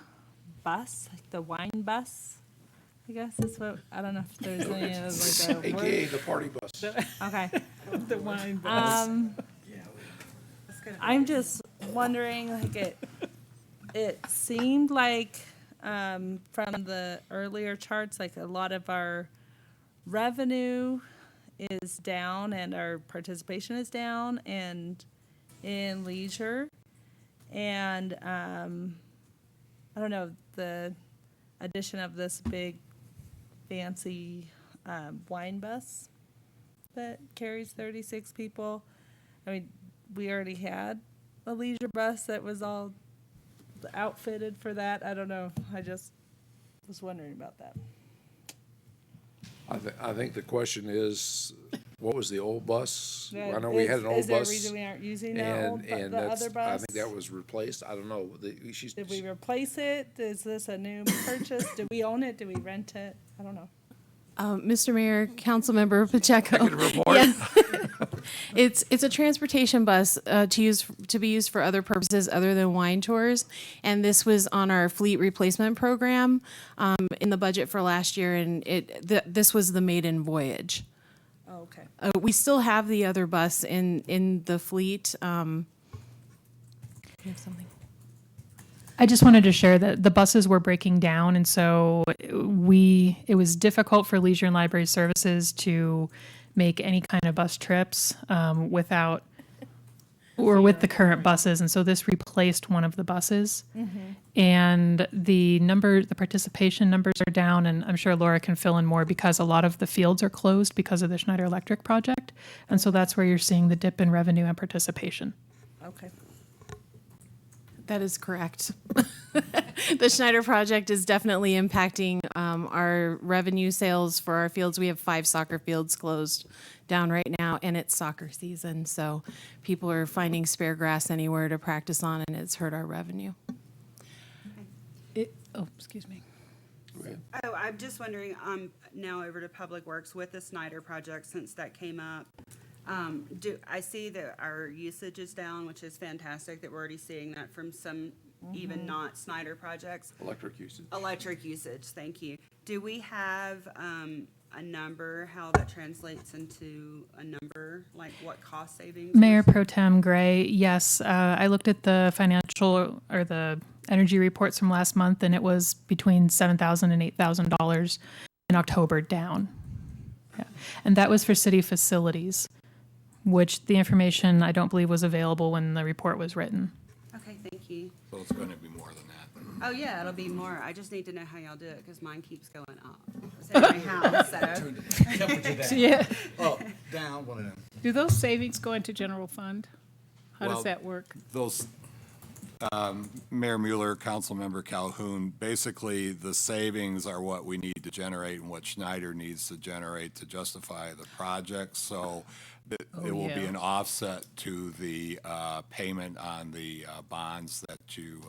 bus, like the wine bus, I guess is what, I don't know if there's any like a AKA word. the party bus. Okay. The wine bus. I'm just wondering, like it seemed like from the earlier charts, like a lot of our revenue is down and our participation is down and in leisure. And I don't know, the addition of this big fancy wine bus that carries 36 people. I mean, we already had a leisure bus that was all outfitted for that. I don't know. I just was wondering about that. I think the question is, what was the old bus? Yeah, I know we had an old is there a bus. reason we aren't using that old, And the that's, other I bus? think that was replaced. I don't know. She's, Did we replace it? Is this a new purchase? Do we own it? Do we rent it? I don't know. Mr. Mayor, Councilmember Pacheco. report. Yeah. It's a transportation bus to be used for other purposes other than wine tours, and this was on our fleet replacement program in the budget for last year, and this was the maiden voyage. Oh, okay. We still have the other bus in the fleet. You have something? I just wanted to share that the buses were breaking down, and so it was difficult for Leisure and Library Services to make any kind of bus trips without or with the current buses, and so this replaced one of the buses. And the participation numbers are down, and I'm sure Laura can fill in more because a lot of the fields are closed because of the Schneider Electric project, and so that's where you're seeing the dip in revenue and participation. Okay. That is correct. The Schneider project is definitely impacting our revenue sales for our fields. We have 5 soccer fields closed down right now, and it's soccer season, so people are finding spare grass anywhere to practice on, and it's hurt our revenue. Excuse me. Oh, I'm just wondering, now over to Public Works with the Snyder project, since that came up. I see that our usage is down, which is fantastic, that we're already seeing that from some even not Snyder projects. Electric usage. Electric usage, thank you. Do we have a number, how that translates into a number, like what cost savings? Mayor Pro Tem Gray, yes, I looked at the financial or the energy reports from last month, and it was between $7,000 and $8,000 in October down. Yeah. And that was for city facilities, which the information I don't believe was available when the report was written. Okay, thank you. So it's going to be more than that. Oh, yeah, it'll be more. I just need to know how y'all do it, because mine keeps going up. It's in my house, so. Yeah. Up, down, one of them. Do those savings go into general fund? How Well, does that work? Those, Mayor Mueller, Councilmember Calhoun, basically the savings are what we need to generate and what Schneider needs to generate to justify the project. So it will be yeah. an offset to the payment on the bonds that you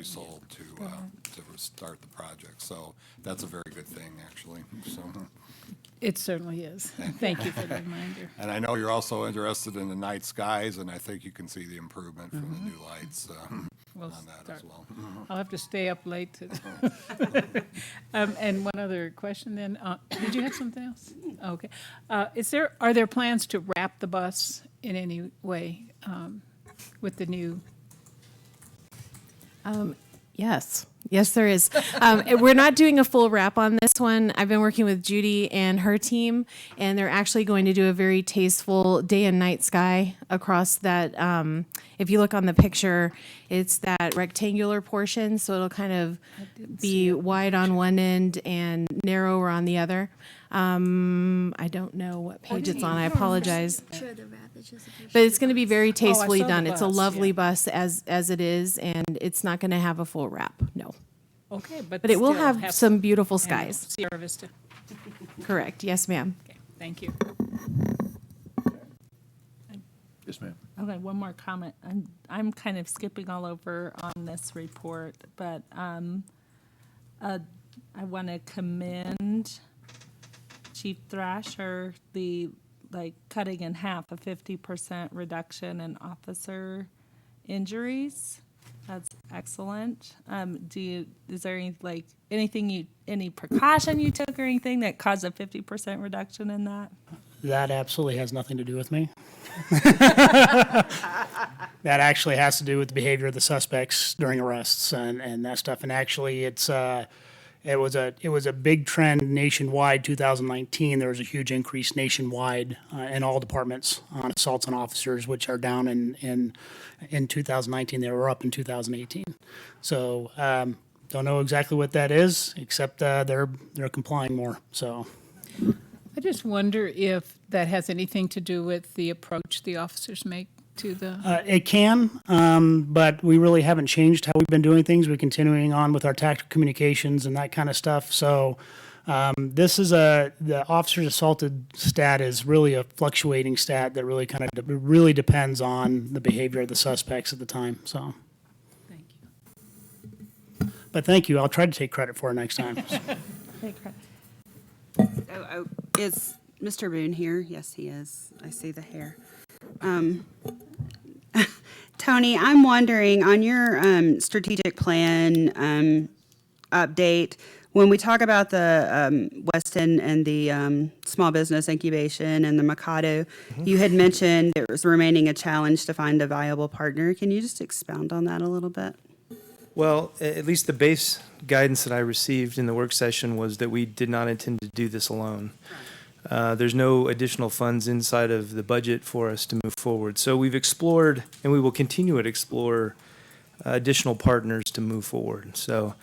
sold to start the project. So that's a very good thing, actually. So. It certainly is. Thank you for the reminder. And I know you're also interested in the night skies, and I think you can see the improvement from the new lights We'll on that start. as well. I'll have to stay up late. And one other question then. Did you have something else? Okay. Are there plans to wrap the bus in any way with the new? Yes. Yes, there is. We're not doing a full wrap on this one. I've been working with Judy and her team, and they're actually going to do a very tasteful day and night sky across that. If you look on the picture, it's that rectangular portion, so it'll kind of be wide on one end and narrower on the other. I don't know what page it's on. I apologize. But it's going to be very tastefully saw the done. It's a bus, lovely yeah. bus as it is, and it's not going to have a full wrap, no. Okay, But it will still have some beautiful skies. Sierra Vista. Correct. Yes, ma'am. Okay, thank you. Yes, ma'am. Okay, one more comment. I'm kind of skipping all over on this report, but I want to commend Chief Thrasher, the cutting in half a 50% reduction in officer injuries. That's excellent. Is there any precaution you took or anything that caused a 50% reduction in that? That absolutely has nothing to do with me. That actually has to do with the behavior of the suspects during arrests and that stuff. And actually, it was a big trend nationwide. 2019, there was a huge increase nationwide in all departments on assaults on officers, which are down in 2019. They were up in 2018. So don't know exactly what that is, except they're complying more. So. I just wonder if that has anything to do with the approach the officers make to the. It can, but we really haven't changed how we've been doing things. We're continuing on with our tactical communications and that kind of stuff. So this is the officers assaulted stat is really a fluctuating stat that really really depends on the behavior of the suspects at the time. So. Thank you. But thank you. I'll try to take credit for it next time. Is Mr. Boone here? Yes, he is. I see the hair. Tony, I'm wondering, on your strategic plan update, when we talk about the Weston and the small business incubation and the Mikado, you had mentioned it was remaining a challenge to find a viable partner. Can you just expound on that a little bit? Well, at least the base guidance that I received in the work session was that we did not intend to do this alone. There's no additional funds inside of the budget for us to move forward. So we've explored, and we will continue to explore additional partners to move forward. So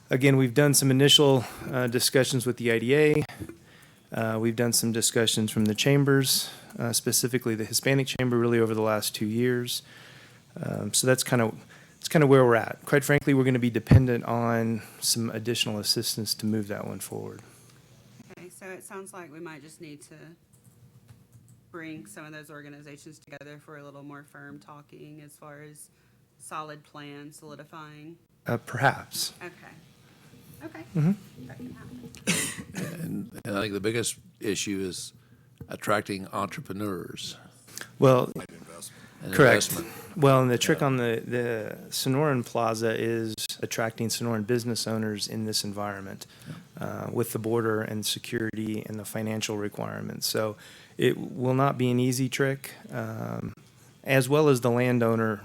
again, we've done some initial discussions with the IDA. We've done some discussions from the chambers, specifically the Hispanic Chamber, really over the last 2 years. So that's kind of where we're at. Quite frankly, we're going to be dependent on some additional assistance to move that one forward. Okay, so it sounds like we might just need to bring some of those organizations together for a little more firm talking as far as solid plan solidifying. Perhaps. Okay. Okay. Mhm. That can happen. And I think the biggest issue is attracting entrepreneurs Well, and correct. investment. Well, and the trick on the Sonoran Plaza is attracting Sonoran business owners in this environment with the border and security and the financial requirements. So it will not be an easy trick, as well as the landowner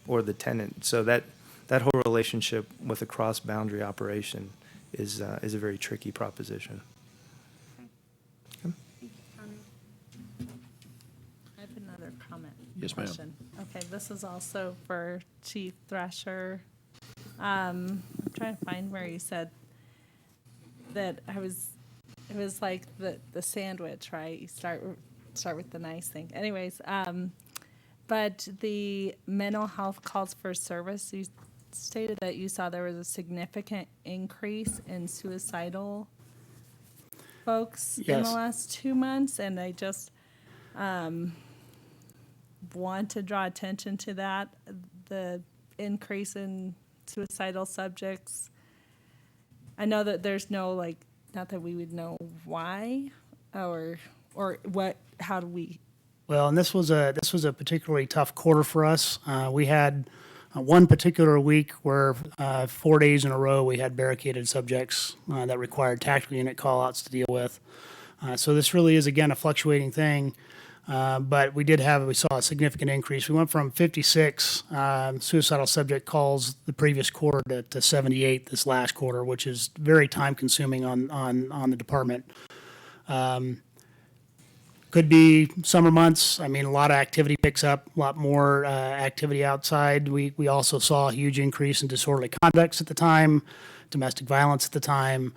or the tenant. So that whole relationship with a cross-boundary operation is a very tricky proposition. I have another comment. Yes, ma'am. question. Okay, this is also for Chief Thrasher. I'm trying to find where you said that it was like the sandwich, right? You start with the nice thing. Anyways, but the mental health calls for service, you stated that you saw there was a significant increase in suicidal folks in the Yes. last 2 months, and I just want to draw attention to that, the increase in suicidal subjects. I know that there's no, like, not that we would know why or what, how do we, Well, and this was a particularly tough quarter for us. We had one particular week where 4 days in a row we had barricaded subjects that required tactical unit call-outs to deal with. So this really is, again, a fluctuating thing. But we saw a significant increase. We went from 56 suicidal subject calls the previous quarter to 78 this last quarter, which is very time consuming on the department. Could be summer months. I mean, a lot of activity picks up, a lot more activity outside. We also saw a huge increase in disorderly conducts at the time, domestic violence at the time.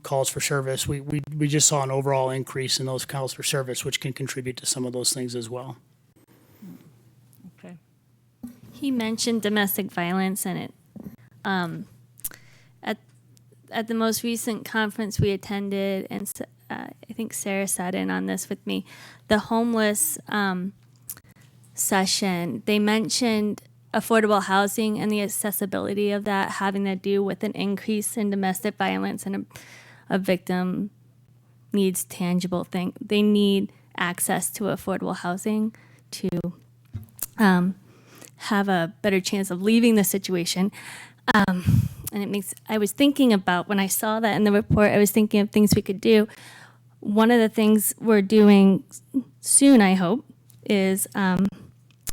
Calls for service. We just saw an overall increase in those calls for service, which can contribute to some of those things as well. okay. He mentioned domestic violence, and it at the most recent conference we attended, and I think Sarah sat in on this with me, the homeless session. They mentioned affordable housing and the accessibility of that having to do with an increase in domestic violence, and a victim needs tangible thing. They need access to affordable housing to have a better chance of leaving the situation. And I was thinking about, when I saw that in the report, I was thinking of things we could do. One of the things we're doing soon, I hope, is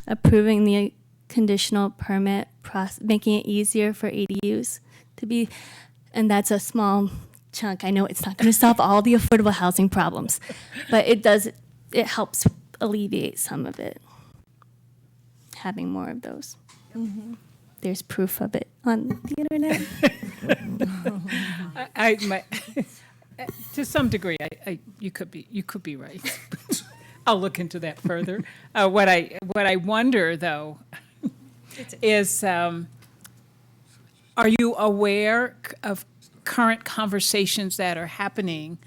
approving the conditional permit process, making it easier for ADUs to be, and that's a small chunk. I know it's not going to solve all the affordable housing problems, but it helps alleviate some of it, having more of those. Mm-hmm. There's proof of it on the internet. To some degree, you could be right. I'll look into that further. What I wonder, though, is are you aware of current conversations that are happening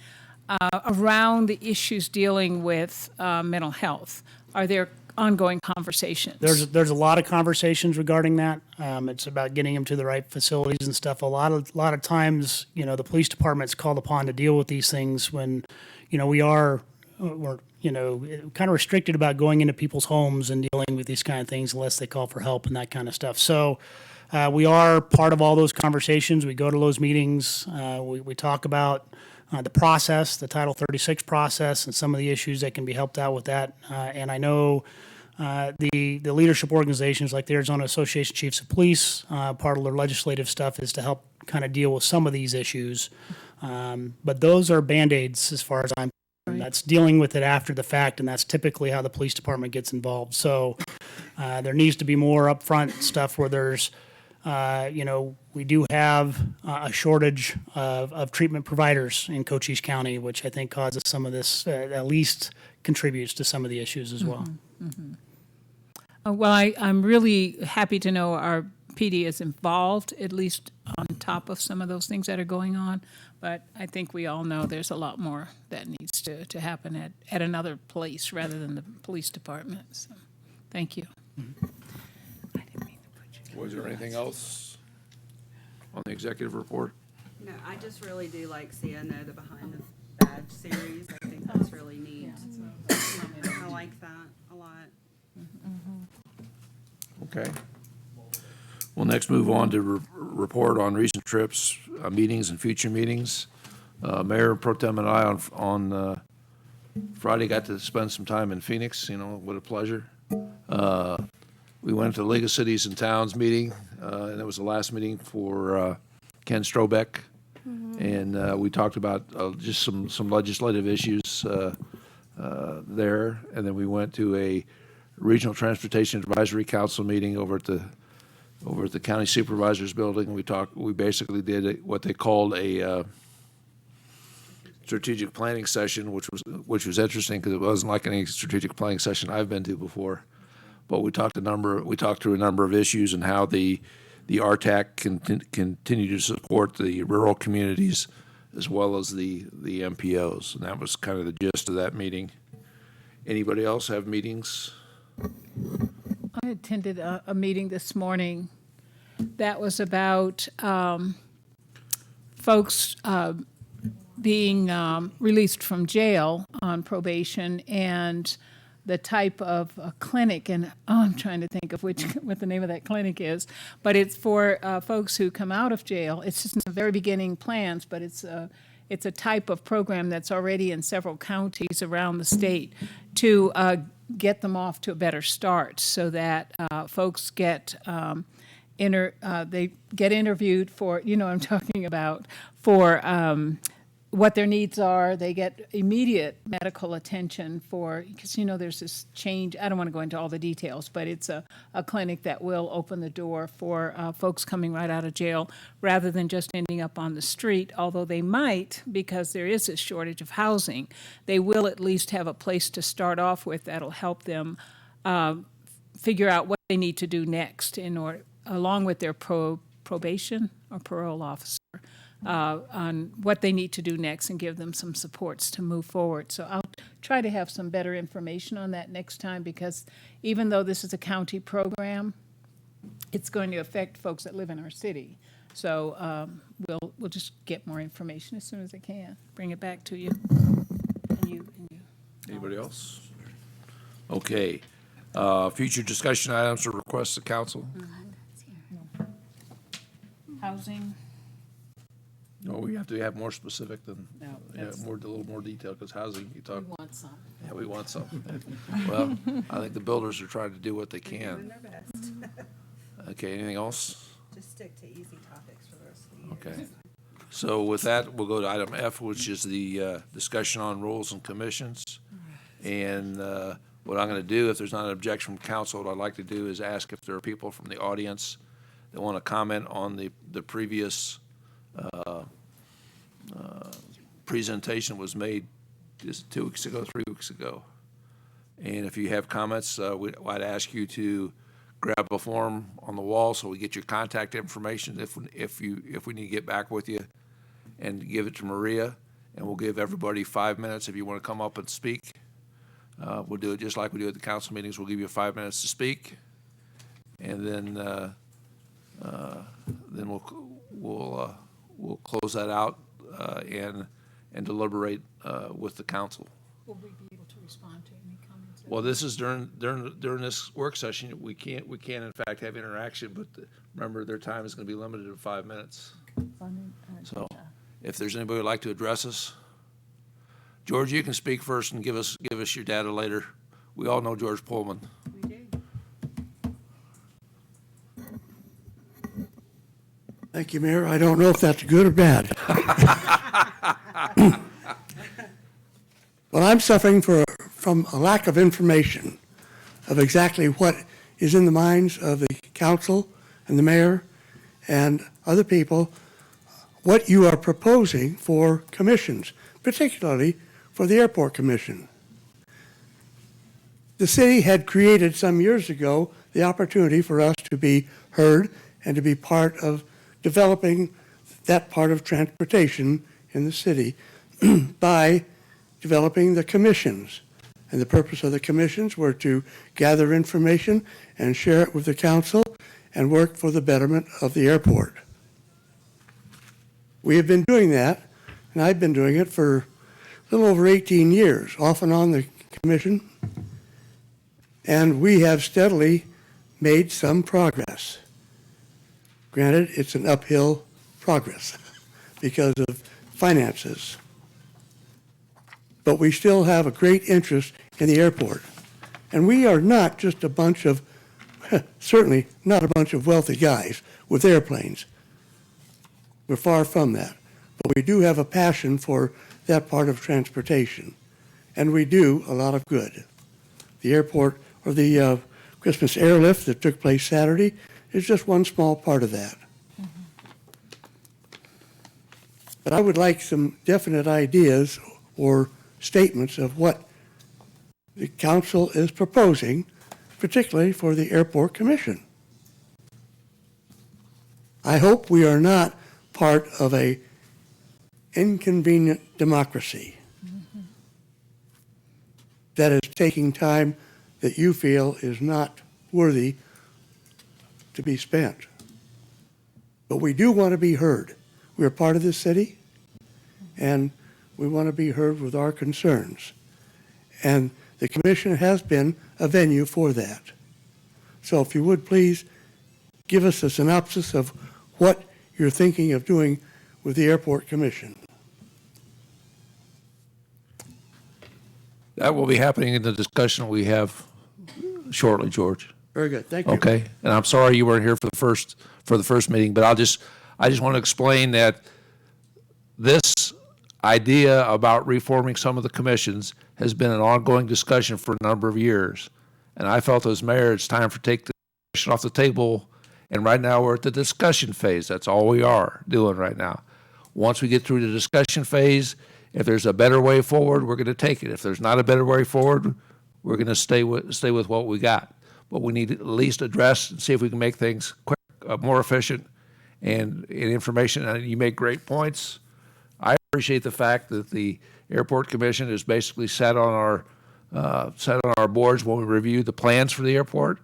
around the issues dealing with mental health? Are there ongoing conversations? There's a lot of conversations regarding that. It's about getting them to the right facilities and stuff. A lot of times, the police department's called upon to deal with these things when, we're kind of restricted about going into people's homes and dealing with these kind of things unless they call for help and that kind of stuff. So we are part of all those conversations. We go to those meetings. We talk about the process, the Title 36 process, and some of the issues that can be helped out with that. And I know the leadership organizations like the Arizona Association of Chiefs of Police, part of their legislative stuff is to help kind of deal with some of these issues. But those are Band-Aids as far as I'm concerned. That's dealing with it after the fact, and that's typically how the police department gets involved. So there needs to be more upfront stuff where there's we do have a shortage of treatment providers in Cochise County, which I think causes some of this, at least contributes to some of the issues as well. Mm-hmm. Well, I'm really happy to know our PD is involved, at least on top of some of those things that are going on. But I think we all know there's a lot more that needs to happen at another place rather than the police department. So, thank you. Was there anything else on the executive report? No, I just really do like seeing the behind the badge launch series. I think that's really neat. I like that a lot. Okay. We'll next move on to report on recent trips, meetings, and future meetings. Mayor Pro Tem and I on Friday got to spend some time in Phoenix. What a pleasure. We went to the League of Cities and Towns meeting, and it was the last meeting for Ken Strobeck. And we talked about just some legislative issues there. And then we went to a Regional Transportation Advisory Council meeting over at the County Supervisor's Building. We basically did what they called a strategic planning session, which was interesting because it wasn't like any strategic planning session I've been to before. But we talked through a number of issues and how the RTAC can continue to support the rural communities as well as the MPOs. And that was kind of the gist of that meeting. Anybody else have meetings? I attended a meeting this morning that was about folks being released from jail on probation and the type of clinic, and I'm trying to think of what the name of that clinic is, but it's for folks who come out of jail. It's just in the very beginning plans, but it's a type of program that's already in several counties around the state to get them off to a better start, so that folks get they get interviewed for, I'm talking about, for what their needs are. They get immediate medical attention because, there's this change. I don't want to go into all the details, but it's a clinic that will open the door for folks coming right out of jail rather than just ending up on the street, although they might, because there is a shortage of housing. They will at least have a place to start off with that'll help them figure out what they need to do next along with their probation or parole officer. On what they need to do next and give them some supports to move forward. So I'll try to have some better information on that next time, because even though this is a county program, it's going to affect folks that live in our city. So we'll just get more information as soon as I can. Bring it back to you. And you. Anybody else? Okay. Future discussion items or requests of council? Housing. No, we have to have more specific than, No, a little more detail, because housing, you talk. We want some. Yeah, we want some. Well, I think the builders are trying to do what they Doing can. their best. Okay, anything else? Just stick to easy topics for the rest of the year. Okay. So with that, we'll go to item F, which is the discussion on rules and commissions. And what I'm going to do, if there's not an objection from council, what I'd like to do is ask if there are people from the audience that want to comment on the previous presentation was made just 2 weeks ago, 3 weeks ago. And if you have comments, I'd ask you to grab a form on the wall so we get your contact information if we need to get back with you, and give it to Maria, and we'll give everybody 5 minutes if you want to come up and speak. We'll do it just like we do at the council meetings. We'll give you 5 minutes to speak, and then we'll close that out and deliberate with the council. Will we be able to respond to any comments? Well, this is during this work session. We can in fact have interaction, but remember, their time is going to be limited to 5 minutes. So, if there's anybody who'd like to address us, George, you can speak first and give us your data later. We all know George Pullman. We do. Thank you, Mayor. I don't know if that's good or bad. But I'm suffering from a lack of information of exactly what is in the minds of the council and the mayor and other people, what you are proposing for commissions, particularly for the Airport Commission. The city had created some years ago the opportunity for us to be heard and to be part of developing that part of transportation in the city by developing the commissions. And the purpose of the commissions were to gather information and share it with the council and work for the betterment of the airport. We have been doing that, and I've been doing it for little over 18 years, off and on the commission, and we have steadily made some progress. Granted, it's an uphill progress because of finances. But we still have a great interest in the airport. And we are not just a bunch of, certainly not a bunch of wealthy guys with airplanes. We're far from that. But we do have a passion for that part of transportation. And we do a lot of good. The airport, or the Christmas airlift that took place Saturday, is just one small part of that. But I would like some definite ideas or statements of what the council is proposing, particularly for the Airport Commission. I hope we are not part of a inconvenient democracy that is taking time that you feel is not worthy to be spent. But we do want to be heard. We're part of this city, and we want to be heard with our concerns. And the commission has been a venue for that. So if you would please give us a synopsis of what you're thinking of doing with the Airport Commission. That will be happening in the discussion we have shortly, George. Very good, thank you. Okay, and I'm sorry you weren't here for the first meeting, but I just want to explain that this idea about reforming some of the commissions has been an ongoing discussion for a number of years. And I felt as mayor, it's time to take the discussion off the table. And right now we're at the discussion phase. That's all we are doing right now. Once we get through the discussion phase, if there's a better way forward, we're going to take it. If there's not a better way forward, we're going to stay with what we got. But we need to at least address and see if we can make things quick, more efficient and information. And you make great points. I appreciate the fact that the Airport Commission is basically sat on our boards when we review the plans for the airport.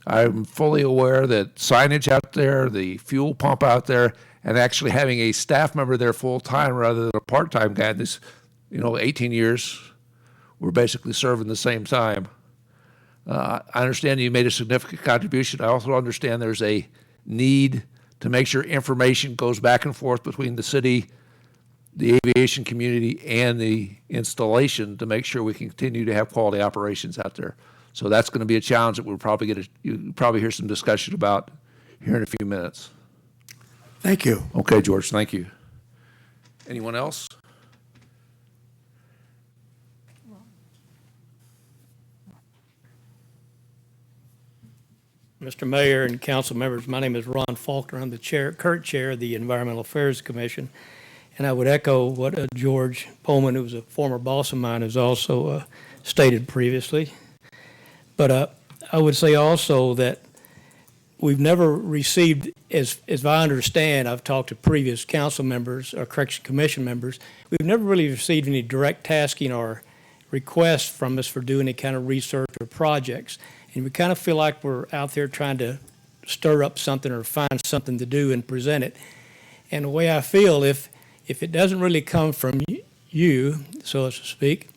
I'm fully aware that signage out there, the fuel pump out there, and actually having a staff member there full-time rather than a part-time guy, this, 18 years, we're basically serving the same time. I understand you made a significant contribution. I also understand there's a need to make sure information goes back and forth between the city, the aviation community, and the installation to make sure we can continue to have quality operations out there. So that's going to be a challenge that you'll probably hear some discussion about here in a few minutes. Thank you. Okay, George, thank you. Anyone else? Mr. Mayor and council members, my name is Ron Faulkner. I'm the current chair of the Environmental Affairs Commission. And I would echo what George Pullman, who was a former boss of mine, has also stated previously. But I would say also that we've never received, as I understand, I've talked to previous council members or correction commission members, we've never really received any direct tasking or requests from us for doing any kind of research or projects. And we kind of feel like we're out there trying to stir up something or find something to do and present it. And the way I feel, if it doesn't really come from you, so to speak,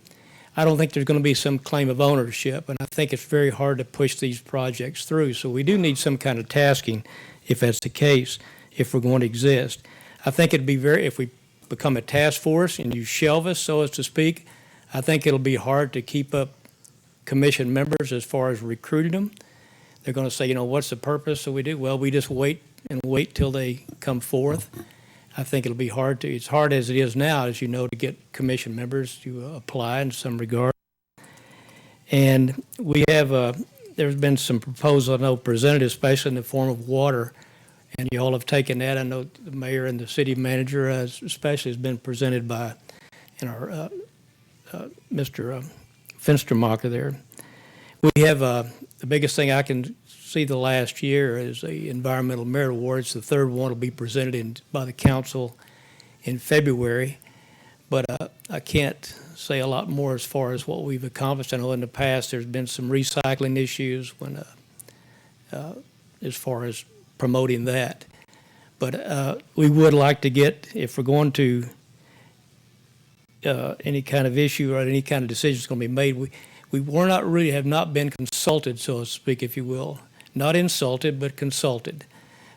I don't think there's going to be some claim of ownership, and I think it's very hard to push these projects through. So we do need some kind of tasking, if that's the case, if we're going to exist. I think it'd be if we become a task force and you shelve us, so as to speak, I think it'll be hard to keep up commission members as far as recruiting them. They're going to say, what's the purpose? So we do, well, we just wait till they come forth. I think it'll be hard it's hard as it is now, as you know, to get commission members to apply in some regard. And we have, there's been some proposals I know presented, especially in the form of water, and you all have taken that. I know the mayor and the city manager especially has been presented by, Mr. Fenstermacher there. We have, the biggest thing I can see the last year is the Environmental Merit Awards. The third one will be presented by the council in February. But I can't say a lot more as far as what we've accomplished. I know in the past there's been some recycling issues when, as far as promoting that. But we would like to get, if we're going to any kind of issue or any kind of decision is going to be made. We were not really, have not been consulted, so to speak, if you will. Not insulted, but consulted.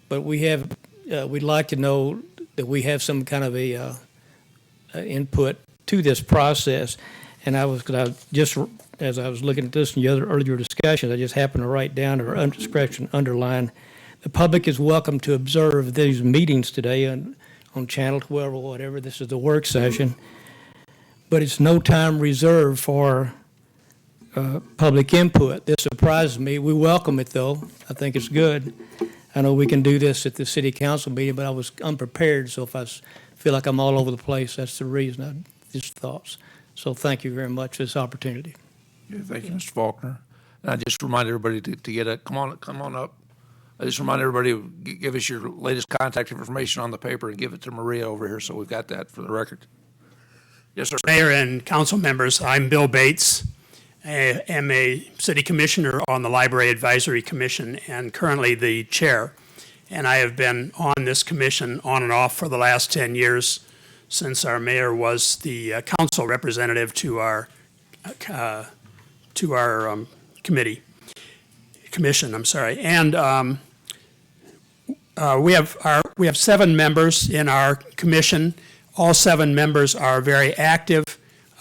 But we have, we'd like to know that we have some kind of a input to this process. And just as I was looking at this in the earlier discussions, I just happened to write down or underline, the public is welcome to observe these meetings today on Channel 12 or whatever. This is the work session. But it's no time reserved for public input. This surprises me. We welcome it, though. I think it's good. I know we can do this at the city council meeting, but I was unprepared, so if I feel like I'm all over the place, that's the reason. Just thoughts. So thank you very much for this opportunity. Yeah, thank you, Mr. Faulkner. And I just remind everybody to get a, come on up. I just remind everybody, give us your latest contact information on the paper and give it to Maria over here so we've got that for the record. Yes, sir. Mayor and council members, I'm Bill Bates. I am a city commissioner on the Library Advisory Commission and currently the chair. And I have been on this commission on and off for the last 10 years since our mayor was the council representative to our commission. And we have 7 members in our commission. All 7 members are very active.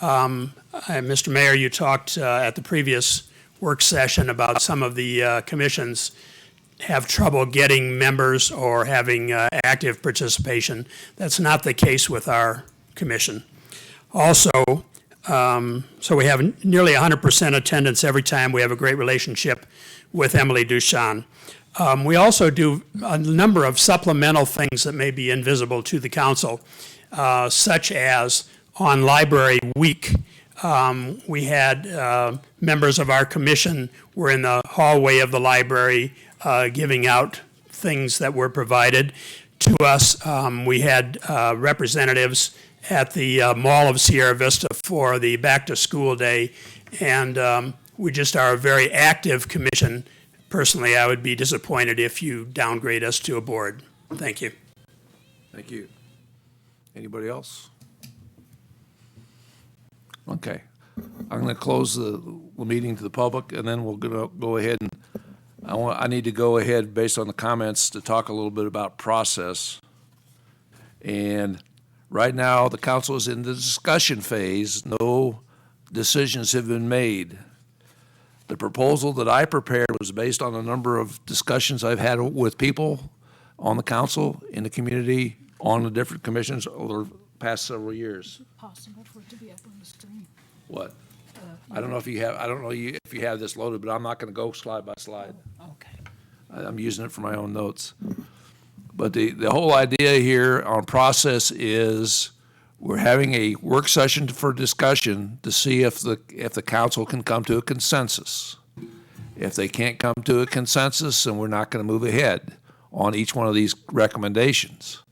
Mr. Mayor, you talked at the previous work session about some of the commissions have trouble getting members or having active participation. That's not the case with our commission. Also, so we have nearly 100% attendance every time. We have a great relationship with Emily Duchan. We also do a number of supplemental things that may be invisible to the council, such as on Library Week, we had members of our commission were in the hallway of the library giving out things that were provided to us. We had representatives at the Mall of Sierra Vista for the Back to School Day, and we just are a very active commission. Personally, I would be disappointed if you downgrade us to a board. Thank you. Thank you. Anybody else? Okay. I'm going to close the meeting to the public, and then we'll go ahead and I need to go ahead, based on the comments, to talk a little bit about process. And right now, the council is in the discussion phase. No decisions have been made. The proposal that I prepared was based on a number of discussions I've had with people on the council, in the community, on the different commissions over the past several years. Possible for it to be up on the screen. What? I don't know if you have, I don't know if you have this loaded, but I'm not going to go slide by slide. Okay. I'm using it for my own notes. But the whole idea here on process is we're having a work session for discussion to see if the council can come to a consensus. If they can't come to a consensus, then we're not going to move ahead on each one of these recommendations.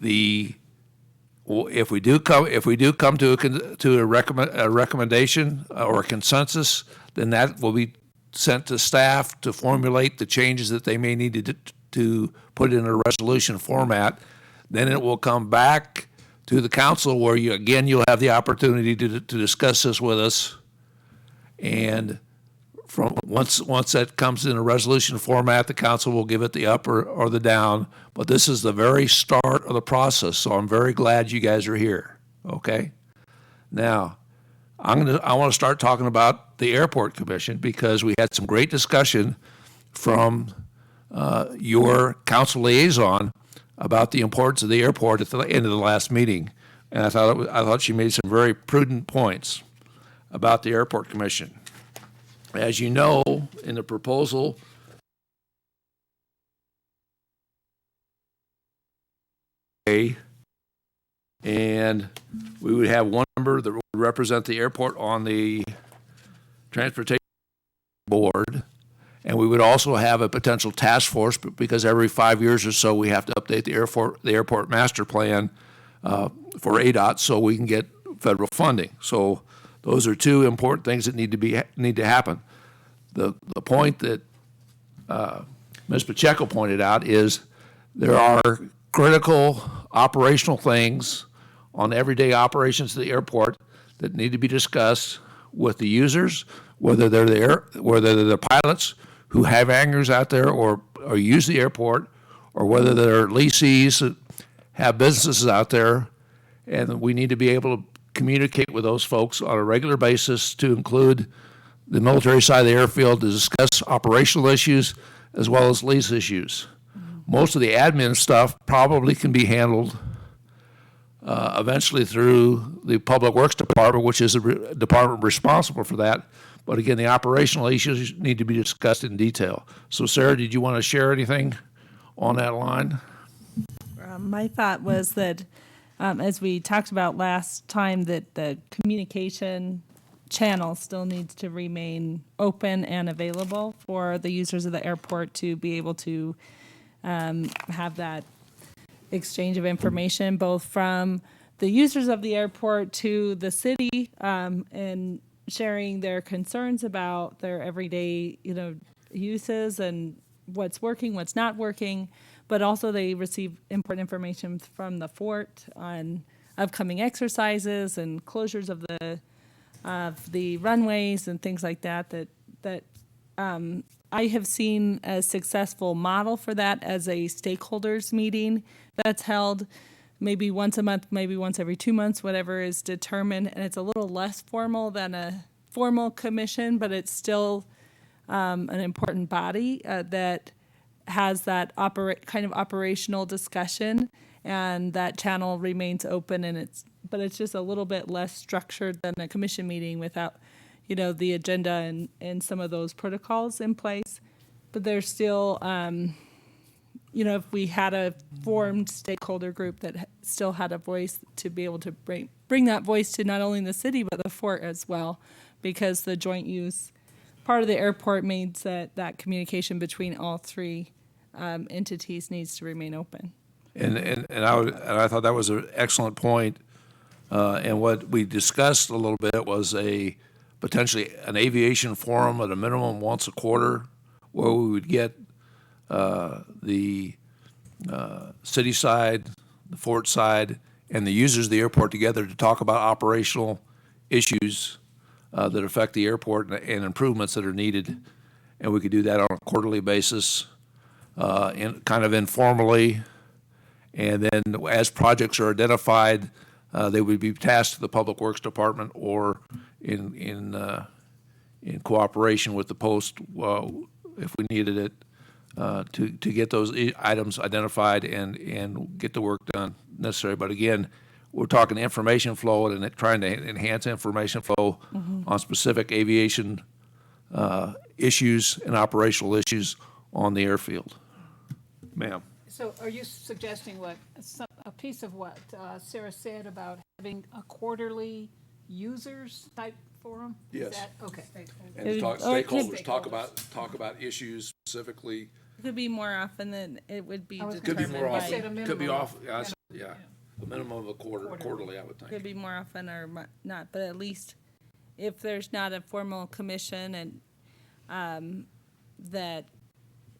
If we do come to a recommendation or a consensus, then that will be sent to staff to formulate the changes that they may need to put in a resolution format. Then it will come back to the council where you'll have the opportunity to discuss this with us. And once that comes in a resolution format, the council will give it the up or the down. But this is the very start of the process, so I'm very glad you guys are here. Okay? Now, I want to start talking about the Airport Commission, because we had some great discussion from your council liaison about the importance of the airport at the end of the last meeting. And I thought she made some very prudent points about the Airport Commission. As you know, in the proposal, and we would have one member that would represent the airport on the transportation board, and we would also have a potential task force, because every 5 years or so we have to update the airport master plan for ADOT so we can get federal funding. So those are 2 important things that need to happen. The point that Ms. Pacheco pointed out is there are critical operational things on everyday operations of the airport that need to be discussed with the users, whether they're the pilots who have hangars out there or use the airport, or whether they're lessees that have businesses out there. And we need to be able to communicate with those folks on a regular basis, to include the military side of the airfield, to discuss operational issues as well as lease issues. Most of the admin stuff probably can be handled eventually through the Public Works Department, which is the department responsible for that. But again, the operational issues need to be discussed in detail. So Sarah, did you want to share anything on that line? My thought was that, as we talked about last time, that the communication channel still needs to remain open and available for the users of the airport to be able to have that exchange of information, both from the users of the airport to the city, and sharing their concerns about their everyday, uses and what's working, what's not working. But also they receive important information from the fort on upcoming exercises and closures of the runways and things like that. I have seen a successful model for that as a stakeholders meeting that's held maybe once a month, maybe once every 2 months, whatever is determined. And it's a little less formal than a formal commission, but it's still an important body that has that kind of operational discussion, and that channel remains open. And but it's just a little bit less structured than a commission meeting without, the agenda and some of those protocols in place. But there's still, if we had a formed stakeholder group that still had a voice, to be able to bring that voice to not only the city but the fort as well, because the joint use part of the airport means that communication between all three entities needs to remain open. And I thought that was an excellent point. And what we discussed a little bit was potentially an aviation forum at a minimum once a quarter, where we would get the city side, the fort side, and the users of the airport together to talk about operational issues that affect the airport and improvements that are needed. And we could do that on a quarterly basis, kind of informally. And then as projects are identified, they would be tasked to the Public Works Department, or in cooperation with the Post, if we needed it, to get those items identified and get the work done necessary. But again, we're talking information flow and trying to enhance information flow on specific aviation issues and operational issues on the airfield. Ma'am. So are you suggesting a piece of what Sarah said about having a quarterly users type forum? Yes. Is that, okay. And stakeholders talk about issues specifically. It could be more often than it would be determined. Could be more by- often. Could be off. Yeah. A minimum of a quarterly, I would think. Could be more often or not, but at least if there's not a formal commission and that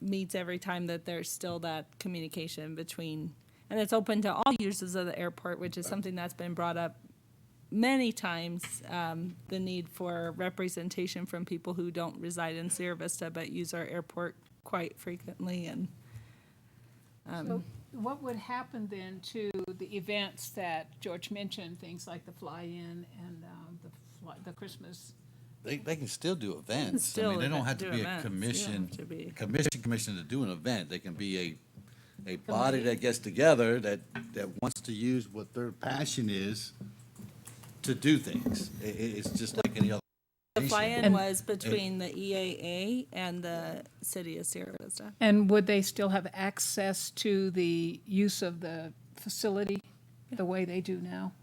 meets every time, that there's still that communication between, and it's open to all users of the airport, which is something that's been brought up many times, the need for representation from people who don't reside in Sierra Vista but use our airport quite frequently. And so what would happen then to the events that George mentioned, things like the fly-in and the Christmas? They can still do events. Still they don't have to do be events. a commission, You don't have to be- commission to do an event. They can be a body that gets together that wants to use what their passion is to do things. It's just like any other. the fly-in was between the EAA and the city of Sierra Vista. And would they still have access to the use of the facility the way they do now?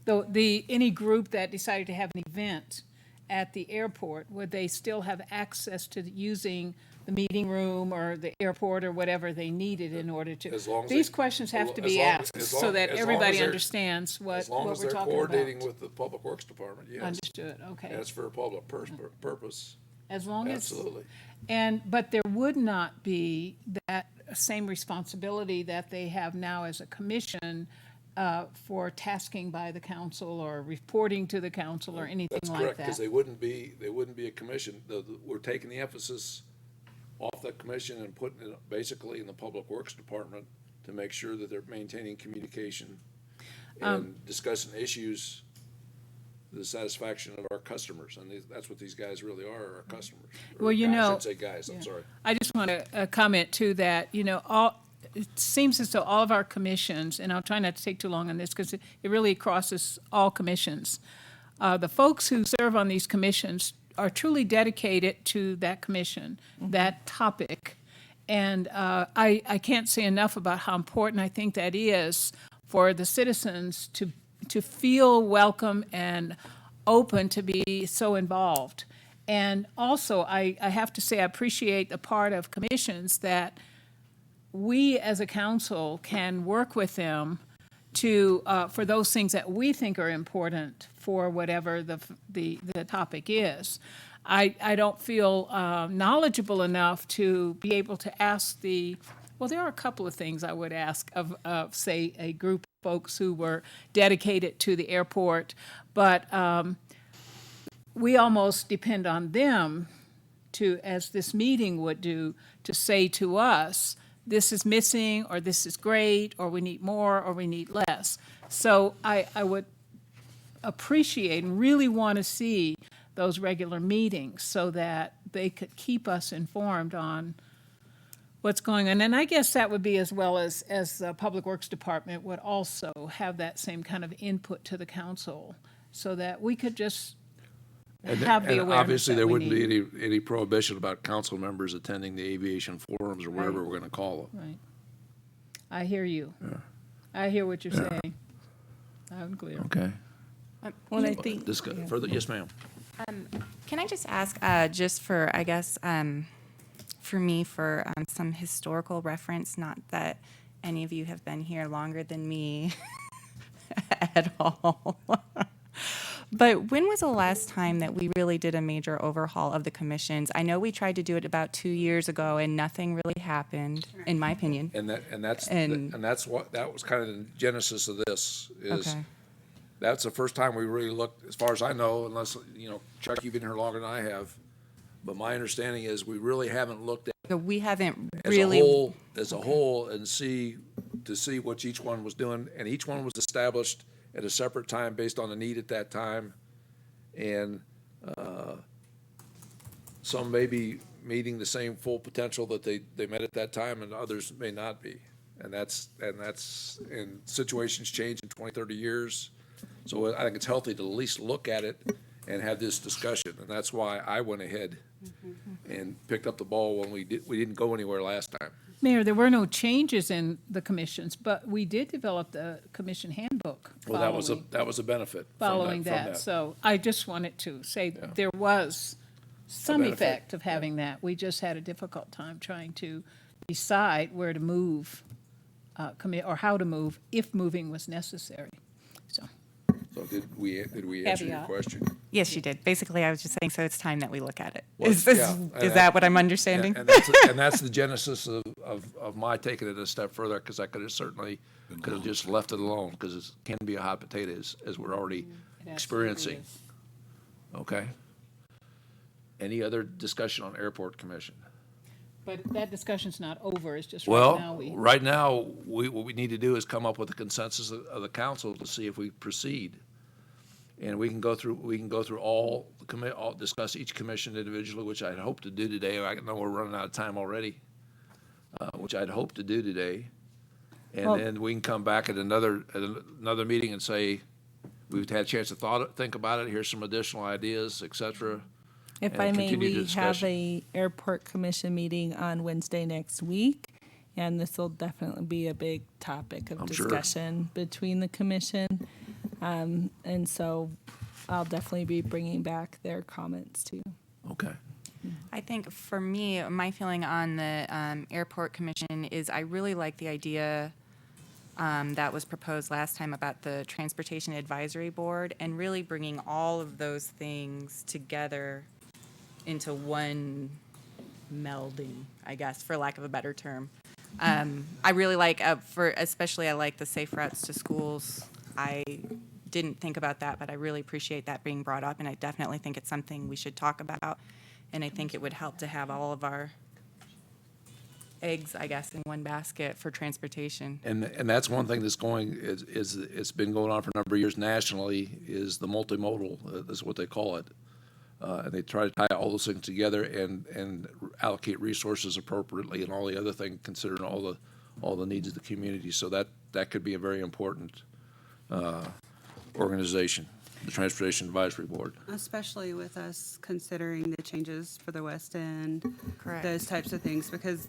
Though any group that decided to have an event at the airport, would they still have access to using the meeting room or the airport or whatever they needed in order to? As long as These they- questions have to as be long- asked as so long- that as long everybody as they're- understands what As long we're as they're talking coordinating about. with the Public Works Department, yes. Understood, okay. That's for a public purpose. As long as. Absolutely. But there would not be that same responsibility that they have now as a commission for tasking by the council or reporting to the council or anything That's like correct, because that. they wouldn't be a commission. We're taking the emphasis off that commission and putting it basically in the Public Works Department to make sure that they're maintaining communication and discussing issues, the satisfaction of our customers. And that's what these guys really are, our customers. Or Well, you guys, I know. shouldn't say guys, I'm sorry. I just want to comment to that, it seems as though all of our commissions, and I'll try not to take too long on this because it really crosses all commissions. The folks who serve on these commissions are truly dedicated to that commission, that topic. And I can't say enough about how important I think that is for the citizens to feel welcome and open to be so involved. And also, I have to say, I appreciate the part of commissions that we as a council can work with them to, for those things that we think are important for whatever the topic is. I don't feel knowledgeable enough to be able to ask well, there are a couple of things I would ask of say, a group of folks who were dedicated to the airport, but we almost depend on them to, as this meeting would do, to say to us, this is missing, or this is great, or we need more, or we need less. So I would appreciate and really want to see those regular meetings so that they could keep us informed on what's going on. And I guess that would be as well as the Public Works Department would also have that same kind of input to the council so that we could just have the awareness Obviously, that there we wouldn't need. be any prohibition about council members attending the aviation forums or whatever Right. we're going to call them. Right. I hear you. I hear what you're saying. Loud and clear. Okay. Well, I think. Further, yes, ma'am. Can I just ask, just for, I guess, for me, for some historical reference, not that any of you have been here longer than me at all. But when was the last time that we really did a major overhaul of the commissions? I know we tried to do it about 2 years ago and nothing really happened, in my opinion. And that's what, that was kind of the genesis of this, is Okay. that's the first time we really looked, as far as I know, unless, Chuck, you've been here longer than I have, but my understanding is we really haven't looked at So we haven't as really. a whole and see what each one was doing, and each one was established at a separate time based on the need at that time, and some may be meeting the same full potential that they met at that time, and others may not be, and situations change in 20, 30 years, so I think it's healthy to at least look at it and have this discussion, and that's why I went ahead and picked up the ball when we didn't go anywhere last time. Mayor, there were no changes in the commissions, but we did develop the commission handbook Well, that was a benefit. following from that. So I just wanted to say there was some benefit. effect of having that. We just had a difficult time trying to decide where to move, or how to move, if moving was necessary. So. So did we answer your Caveat. question? Yes, you did. Basically, I was just saying, so it's time that we look at it. Well, Is yeah, that what I'm understanding? And that's the genesis of my taking it a step further, because I could have certainly just left it alone, because it can be a hot potato as we're already experiencing. Okay. Any other discussion on airport commission? But that discussion's not over, it's just right now Well, right now, what we need to do is come up with a consensus of the council to see if we proceed. And we can go through all, discuss each commission individually, which I'd hope to do today. I know we're running out of time already, which I'd hope to do today. And then we can come back at another meeting and say, we've had a chance to think about it, here's some additional ideas, et cetera. If and I may, continue the we have discussion. a airport commission meeting on Wednesday next week, and this will definitely be a big topic of I'm sure. discussion between the commission. And so I'll definitely be bringing back their comments too. Okay. I think for me, my feeling on the airport commission is I really like the idea that was proposed last time about the Transportation Advisory Board and really bringing all of those things together into one melding, I guess, for lack of a better term. I really like, especially I like the safe routes to schools. I didn't think about that, but I really appreciate that being brought up, and I definitely think it's something we should talk about. And I think it would help to have all of our eggs, I guess, in one basket for transportation. And that's one thing that's going, is it's been going on for a number of years nationally, is the multimodal, is what they call it. And they try to tie all those things together and allocate resources appropriately and all the other things, considering all the needs of the community. So that could be a very important organization, the Transportation Advisory Board. Especially with us considering the changes for the West End. Correct. Those types of things, because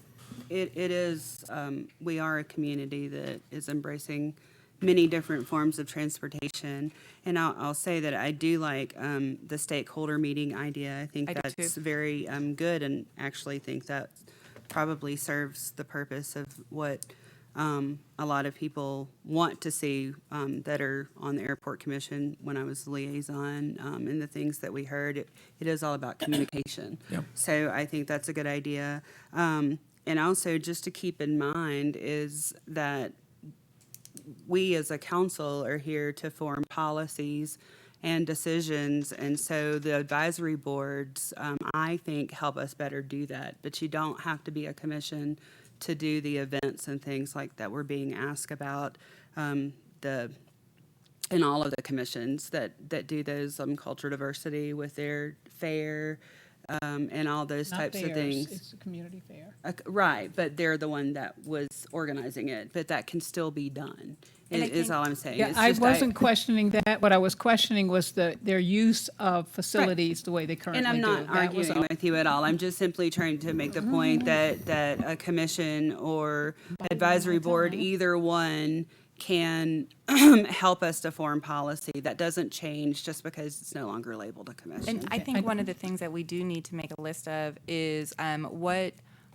it is, we are a community that is embracing many different forms of transportation. And I'll say that I do like the stakeholder meeting idea. I think I do that's too. very good, and actually think that probably serves the purpose of what a lot of people want to see that are on the airport commission. When I was liaison, and the things that we heard, it is all about communication. Yep. So I think that's a good idea. And also, just to keep in mind is that we as a council are here to form policies and decisions, and so the advisory boards, I think, help us better do that. But you don't have to be a commission to do the events and things like that we're being asked about. And all of the commissions that do those, cultural diversity with their fair, and all those Not types of theirs, things. It's a community fair. Right, but they're the one that was organizing it, but that can still be done, And I is think- all I'm saying. Yeah, It's I just wasn't questioning that. What I was questioning was their use of facilities the way they currently And do. I'm not That was arguing all. with you at all. I'm just simply trying to make the point that a commission or advisory board, either one, can help us to form policy. That doesn't change just because it's no longer labeled a commission. And I think one of the things that we do need to make a list of is what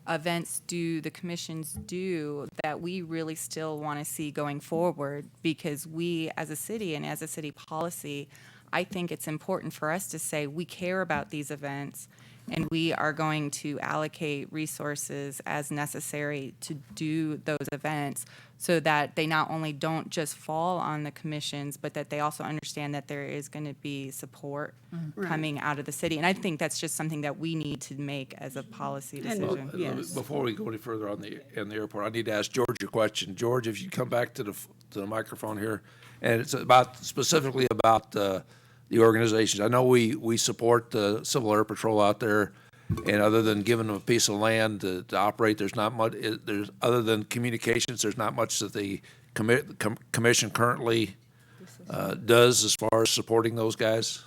events do the commissions do that we really still want to see going forward? Because we, as a city and as a city policy, I think it's important for us to say we care about these events and we are going to allocate resources as necessary to do those events so that they not only don't just fall on the commissions, but that they also understand that there is going to be support Right. coming out of the city. And I think that's just something that we need to make as a policy decision. Yes. Before we go any further on the airport, I need to ask George a question. George, if you come back to the microphone here, and it's specifically about the organizations. I know we support the Civil Air Patrol out there, and other than giving them a piece of land to operate, there's not much. Other than communications, there's not much that the commission currently does as far as supporting those guys.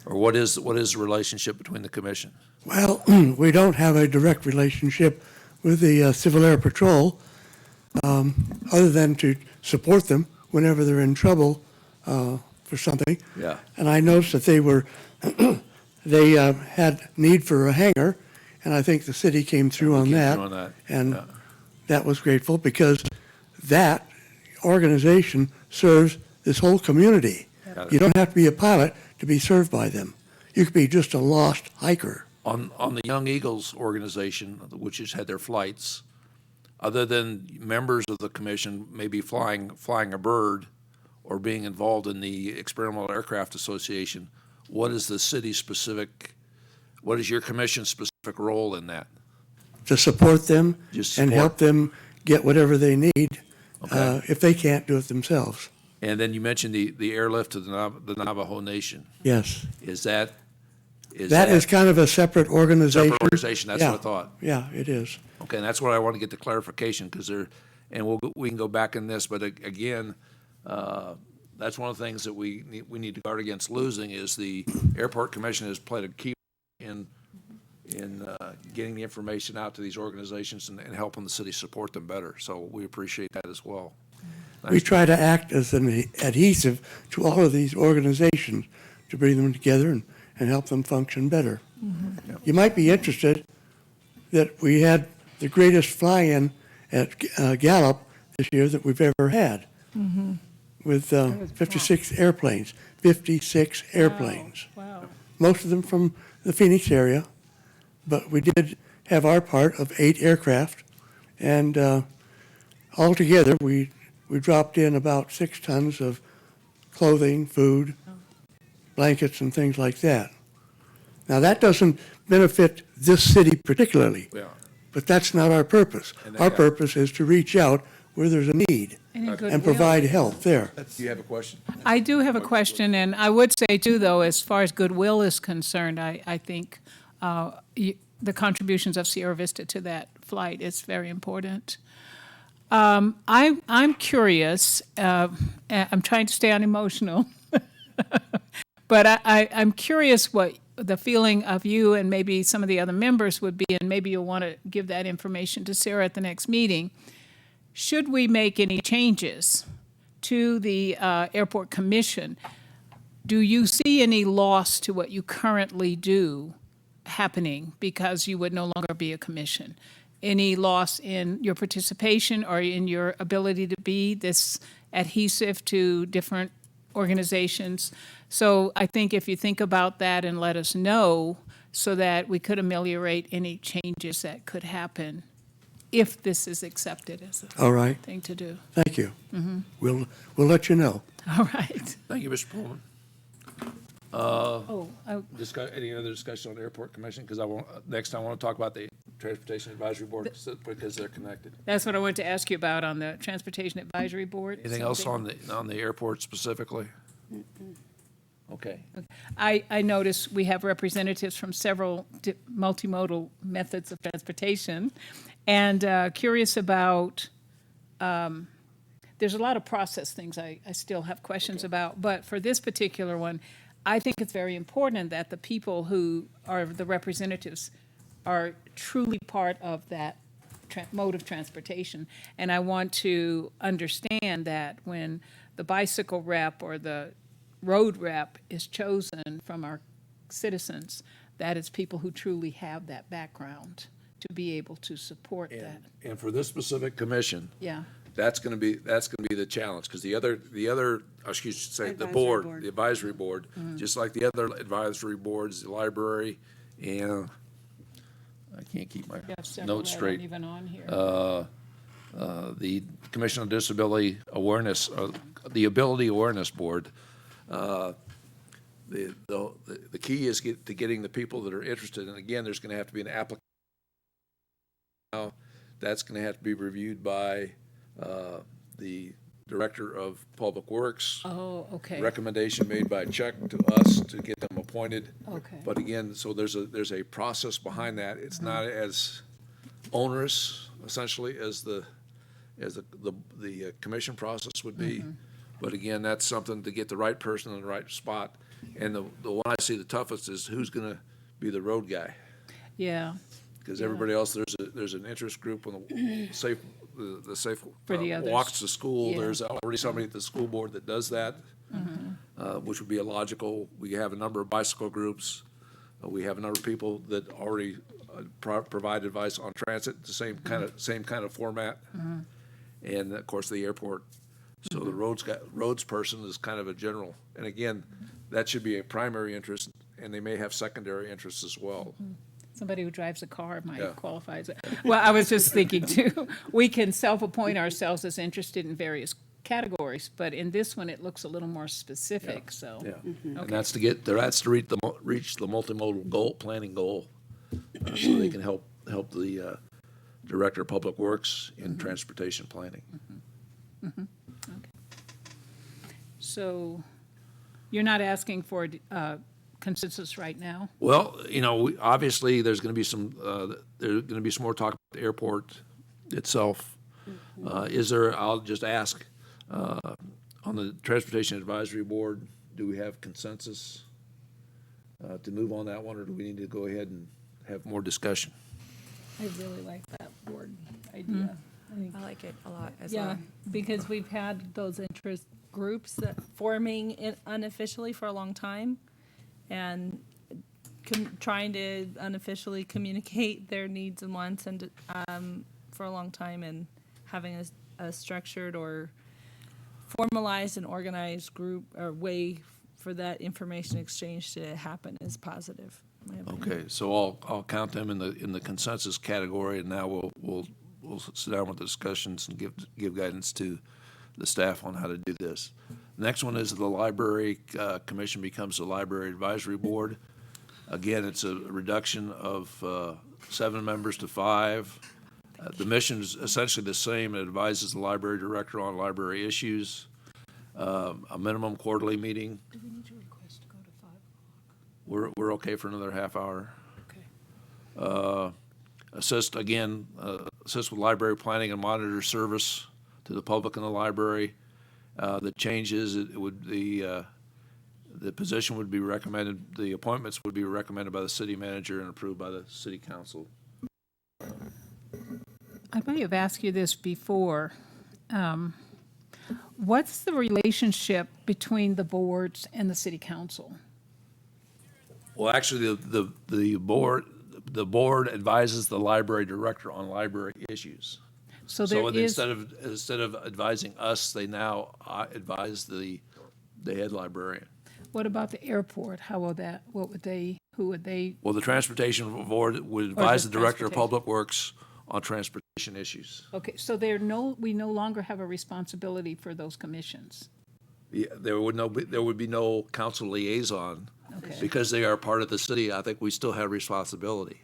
Or what is the relationship between the commission? Well, we don't have a direct relationship with the Civil Air Patrol, other than to support them whenever they're in trouble for something. Yeah. And I noticed that they had need for a hangar, and I think the city came through on that. through on that, And yeah. that was grateful, because that organization serves this whole community. Got it. You don't have to be a pilot to be served by them. You could be just a lost hiker. On the Young Eagles organization, which has had their flights, other than members of the commission maybe flying a bird or being involved in the Experimental Aircraft Association, what is your commission's specific role in that? To support them Just and support. help them get whatever they need, Okay. if they can't do it themselves. And then you mentioned the airlift to the Navajo Nation. Yes. That is kind of a separate organization. Separate organization, that's what I thought. Yeah, it is. Okay, and that's what I want to get the clarification, because we can go back in this, but again, that's one of the things that we need to guard against losing, is the Airport Commission has played a key in getting the information out to these organizations and helping the city support them better. So we appreciate that as well. We try to act as an adhesive to all of these organizations to bring them together and help them function better. You might be interested that we had the greatest fly-in at Gallup this year that we've ever had, with 56 airplanes. 56 airplanes. Wow. Most of them from the Phoenix area, but we did have our part of 8 aircraft And altogether, we dropped in about 6 tons of clothing, food, blankets, and things like that. Now, that doesn't benefit this city particularly, Yeah. but that's not our purpose. And Our that- purpose is to reach out where there's a need And in and goodwill. provide help there. Do you have a question? I do have a question, and I would say too, though, as far as goodwill is concerned, I think the contributions of Sierra Vista to that flight is very important. I'm curious, I'm trying to stay unemotional, but I'm curious what the feeling of you and maybe some of the other members would be, and maybe you'll want to give that information to Sarah at the next meeting. Should we make any changes to the Airport Commission, do you see any loss to what you currently do happening because you would no longer be a commission? Any loss in your participation or in your ability to be this adhesive to different organizations? So I think if you think about that and let us know so that we could ameliorate any changes that could happen if this is accepted as a All right. thing to do. Thank you. Mhm. We'll let you know. All right. Thank you, Mr. Pullman. Any other discussion on the Airport Commission? Because next I want to talk about the Transportation Advisory Board because they're connected. That's what I wanted to ask you about on the Transportation Advisory Board. Anything else on the airport specifically? Okay. I notice we have representatives from several multimodal methods of transportation, and curious about, there's a lot of process things I still have questions about, but for this particular one, I think it's very important that the people who are the representatives are truly part of that mode of transportation. And I want to understand that when the bicycle rep or the road rep is chosen from our citizens, that it's people who truly have that background to be able to support that. And for this specific commission, Yeah. that's going to be the challenge because the other the advisory board, just like the other advisory boards, the library, and I can't keep my notes straight. Even on here. The Commission on Disability Awareness, the Ability Awareness Board. The key is to getting the people that are interested, and again, there's going to have to be an application. Now, that's going to have to be reviewed by the Director of Public Works. Oh, okay. Recommendation made by Chuck to us to get them appointed. Okay. But again, so there's a process behind that. It's not as onerous essentially as the commission process would be. But again, that's something to get the right person in the right spot. And the one I see the toughest is who's going to be the road guy. Yeah. Because everybody else, there's an interest group on the safe For the others. walks to school. Yeah. There's already somebody at the school board that does that, which would be a logical. We have a number of bicycle groups. We have a number of people that already provide advice on transit, the same kind of format. And of course the airport. So the roads person is kind of a general. And again, that should be a primary interest, and they may have secondary interests as well. Somebody who drives a car might Yeah. qualify as it. Well, I was just thinking too, we can self-appoint ourselves as interested in various categories, but in this one, it looks a little more specific, so. Yeah, Okay. and that's to reach the multimodal planning goal, so they can help the Director of Public Works in transportation planning. Okay. So you're not asking for consensus right now? Well, obviously, there's going to be some more talk about the airport itself. I'll just ask, on the Transportation Advisory Board, do we have consensus to move on that one, or do we need to go ahead and have more discussion? I really like that board idea. I like it a lot as Yeah, well. because we've had those interest groups that forming unofficially for a long time, and trying to unofficially communicate their needs and wants and for a long time, and having a structured or formalized and organized group or way for that information exchange to happen is positive. in my opinion. Okay, so I'll count them in the consensus category, and now we'll we'll sit down with the discussions and give guidance to the staff on how to do this. Next one is the library commission becomes the library advisory board. Again, it's a reduction of 7 members to 5. The mission is essentially the same. It advises the library director on library issues. A minimum quarterly meeting. Do we need to request to go to 5 o'clock? We're okay for another half hour. Okay. Assist with library planning and monitor service to the public in the library. The changes, the position would be recommended, the appointments would be recommended by the city manager and approved by the city council. I may have asked you this before. What's the relationship between the boards and the city council? Well, actually, the board advises the library director on library issues. So there is, instead of advising us, they now advise the head librarian. what about the airport? How will that, who would they? Well, the transportation board would advise the director of public works on transportation issues. Okay, so we no longer have a responsibility for those commissions. Yeah, there would be no council liaison. Okay. Because they are part of the city. I think we still have responsibility.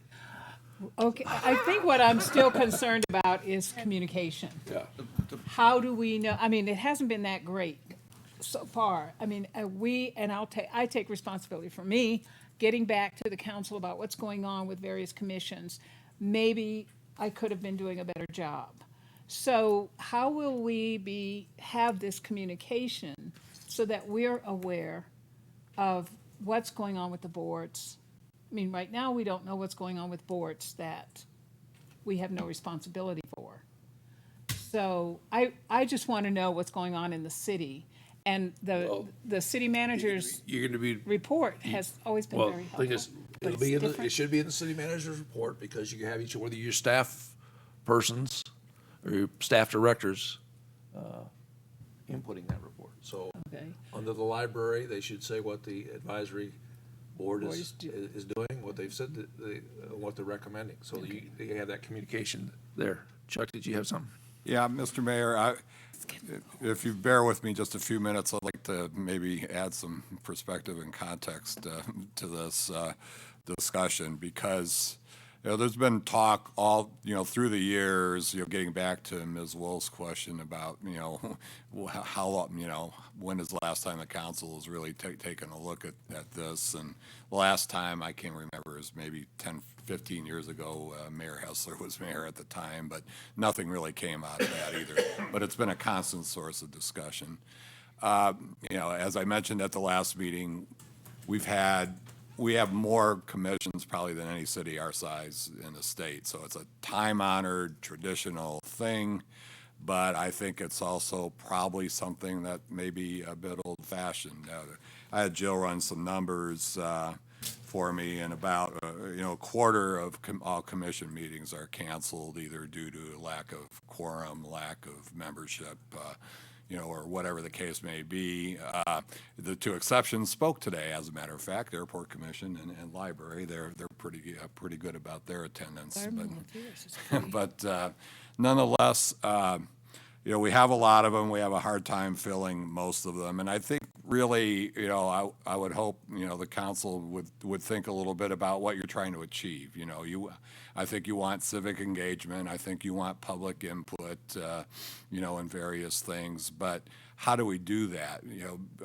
Okay, I think what I'm still concerned about is communication. Yeah. How do we know, I mean, it hasn't been that great so far. I mean, I take responsibility for me, getting back to the council about what's going on with various commissions. Maybe I could have been doing a better job. So how will we have this communication so that we're aware of what's going on with the boards? I mean, right now, we don't know what's going on with boards that we have no responsibility for. So I just want to know what's going on in the city. And the city manager's You're going to be report has always been very helpful. Thing is, But it's different. it should be in the city manager's report because you have whether your staff persons or your staff directors inputting that report. So Okay. under the library, they should say what the advisory board is doing, what they've said, what they're recommending. So you have that communication there. Chuck, did you have something? Yeah, Mr. Mayor, if you bear with me just a few minutes, I'd like to maybe add some perspective and context to this discussion because there's been talk all through the years. Getting back to Ms. Wolf's question about how when is the last time the council has really taken a look at this, and the last time I can remember is maybe 10, 15 years ago. Mayor Hessler was mayor at the time, but nothing really came out of that either. But it's been a constant source of discussion. As I mentioned at the last meeting, we have more commissions probably than any city our size in the state. So it's a time-honored, traditional thing, but I think it's also probably something that may be a bit old-fashioned. I had Jill run some numbers for me, and about a quarter of all commission meetings are canceled either due to lack of quorum, lack of membership, or whatever the case may be. The 2 exceptions spoke today, as a matter of fact, Airport Commission and Library. They're pretty good about their attendance. But nonetheless, we have a lot of them. We have a hard time filling most of them. And I think really, I would hope, the council would think a little bit about what you're trying to achieve. I think you want civic engagement. I think you want public input, in various things. But how do we do that?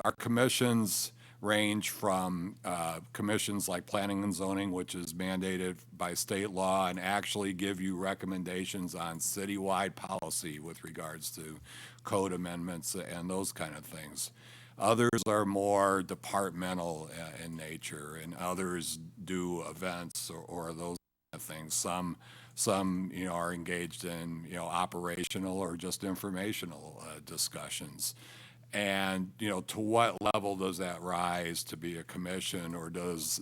Our commissions range from commissions like planning and zoning, which is mandated by state law and actually give you recommendations on citywide policy with regards to code amendments and those kind of things. Others are more departmental in nature, and others do events or those kind of things. Some are engaged in operational or just informational discussions. And to what level does that rise to be a commission, or does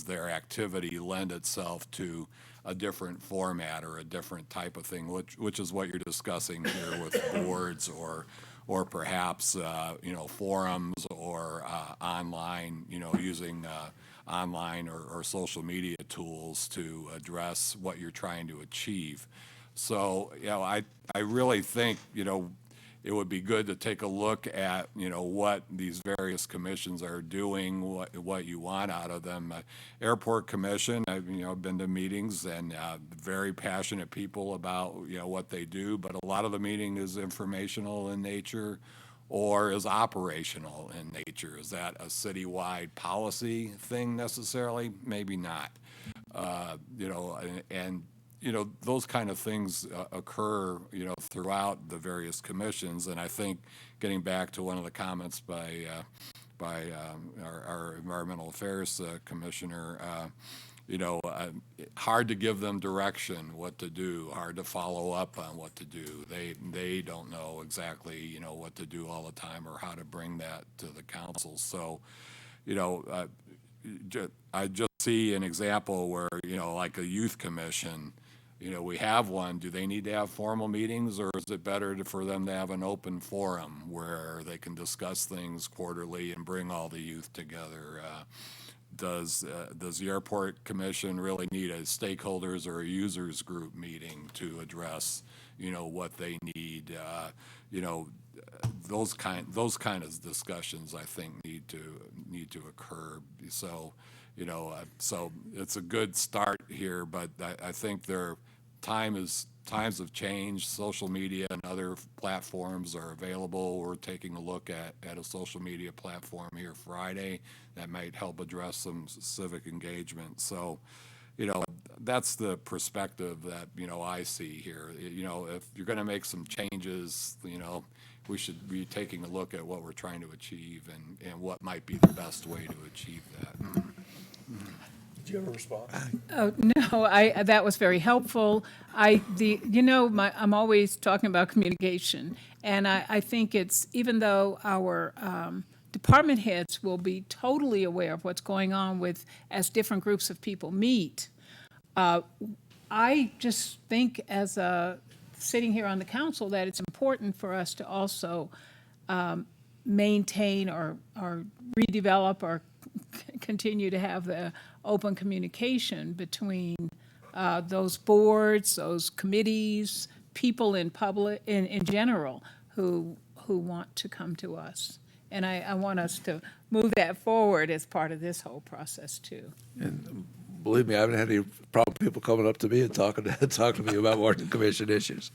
their activity lend itself to a different format or a different type of thing, which is what you're discussing here with boards or perhaps forums or online, using online or social media tools to address what you're trying to achieve. So, I really think, it would be good to take a look at, what these various commissions are doing, what you want out of them. Airport Commission, I've been to meetings and very passionate people about, what they do, but a lot of the meeting is informational in nature or is operational in nature. Is that a citywide policy thing necessarily? Maybe not. Those kind of things occur, throughout the various commissions. And I think getting back to one of the comments by our Environmental Affairs Commissioner, hard to give them direction, what to do, hard to follow up on what to do. They don't know exactly, what to do all the time or how to bring that to the council. So, I just see an example where, like a youth commission, we have one. Do they need to have formal meetings, or is it better for them to have an open forum where they can discuss things quarterly and bring all the youth together? Does the Airport Commission really need a stakeholders or a users group meeting to address, what they need? Those kind of discussions, I think, need to occur. So, so it's a good start here, but I think times have changed. Social media and other platforms are available. We're taking a look at a social media platform here Friday that might help address some civic engagement. So, that's the perspective that, I see here. If you're going to make some changes, we should be taking a look at what we're trying to achieve and what might be the best way to achieve that. Did you have a response? Oh, no, that was very helpful. I'm always talking about communication, and I think it's, even though our department heads will be totally aware of what's going on as different groups of people meet, I just think as sitting here on the council that it's important for us to also maintain or redevelop or continue to have the open communication between those boards, those committees, people in general who want to come to us. And I want us to move that forward as part of this whole process too. And believe me, I haven't had any problem with people coming up to me and talking to me about Washington Commission issues.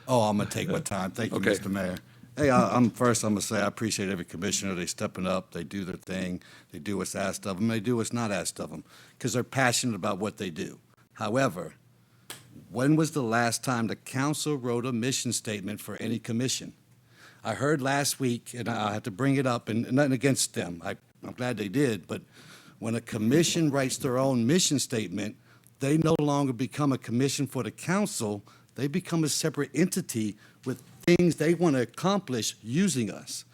Oh, I'm going to take my time. Thank you, Okay. Mr. Mayor. Hey, I'm going to say I appreciate every commissioner. They stepping up. They do their thing. They do what's asked of them. They do what's not asked of them because they're passionate about what they do. However, when was the last time the council wrote a mission statement for any commission? I heard last week, and I have to bring it up, and nothing against them. I'm glad they did, but when a commission writes their own mission statement, they no longer become a commission for the council. They become a separate entity with things they want to accomplish using us.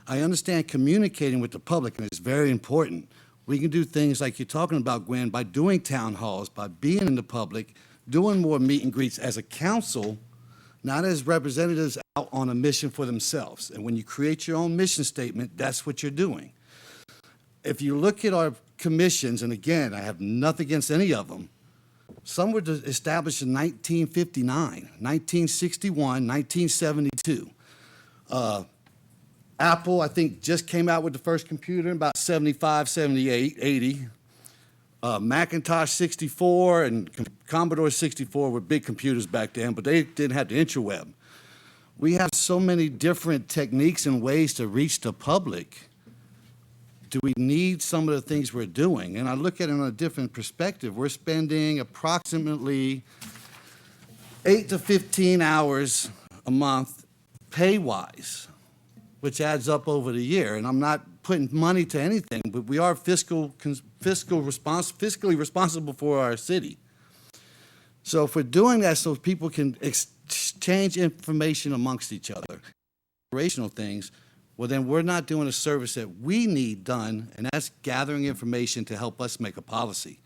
I understand communicating with the public, and it's very important. We can do things like you're talking about, Gwen, by doing town halls, by being in the public, doing more meet and greets as a council, not as representatives out on a mission for themselves. And when you create your own mission statement, that's what you're doing. If you look at our commissions, and again, I have nothing against any of them, some were established in 1959, 1961, 1972. Apple, I think, just came out with the first computer in about 75, 78, 80. Macintosh 64 and Commodore 64 were big computers back then, but they didn't have the interweb. We have so many different techniques and ways to reach the public. Do we need some of the things we're doing? And I look at it on a different perspective. We're spending approximately 8 to 15 hours a month pay-wise, which adds up over the year. And I'm not putting money to anything, but we are fiscally responsible for our city. So if we're doing that so people can exchange information amongst each other, operational things, well, then we're not doing a service that we need done, and that's gathering information to help us make a policy.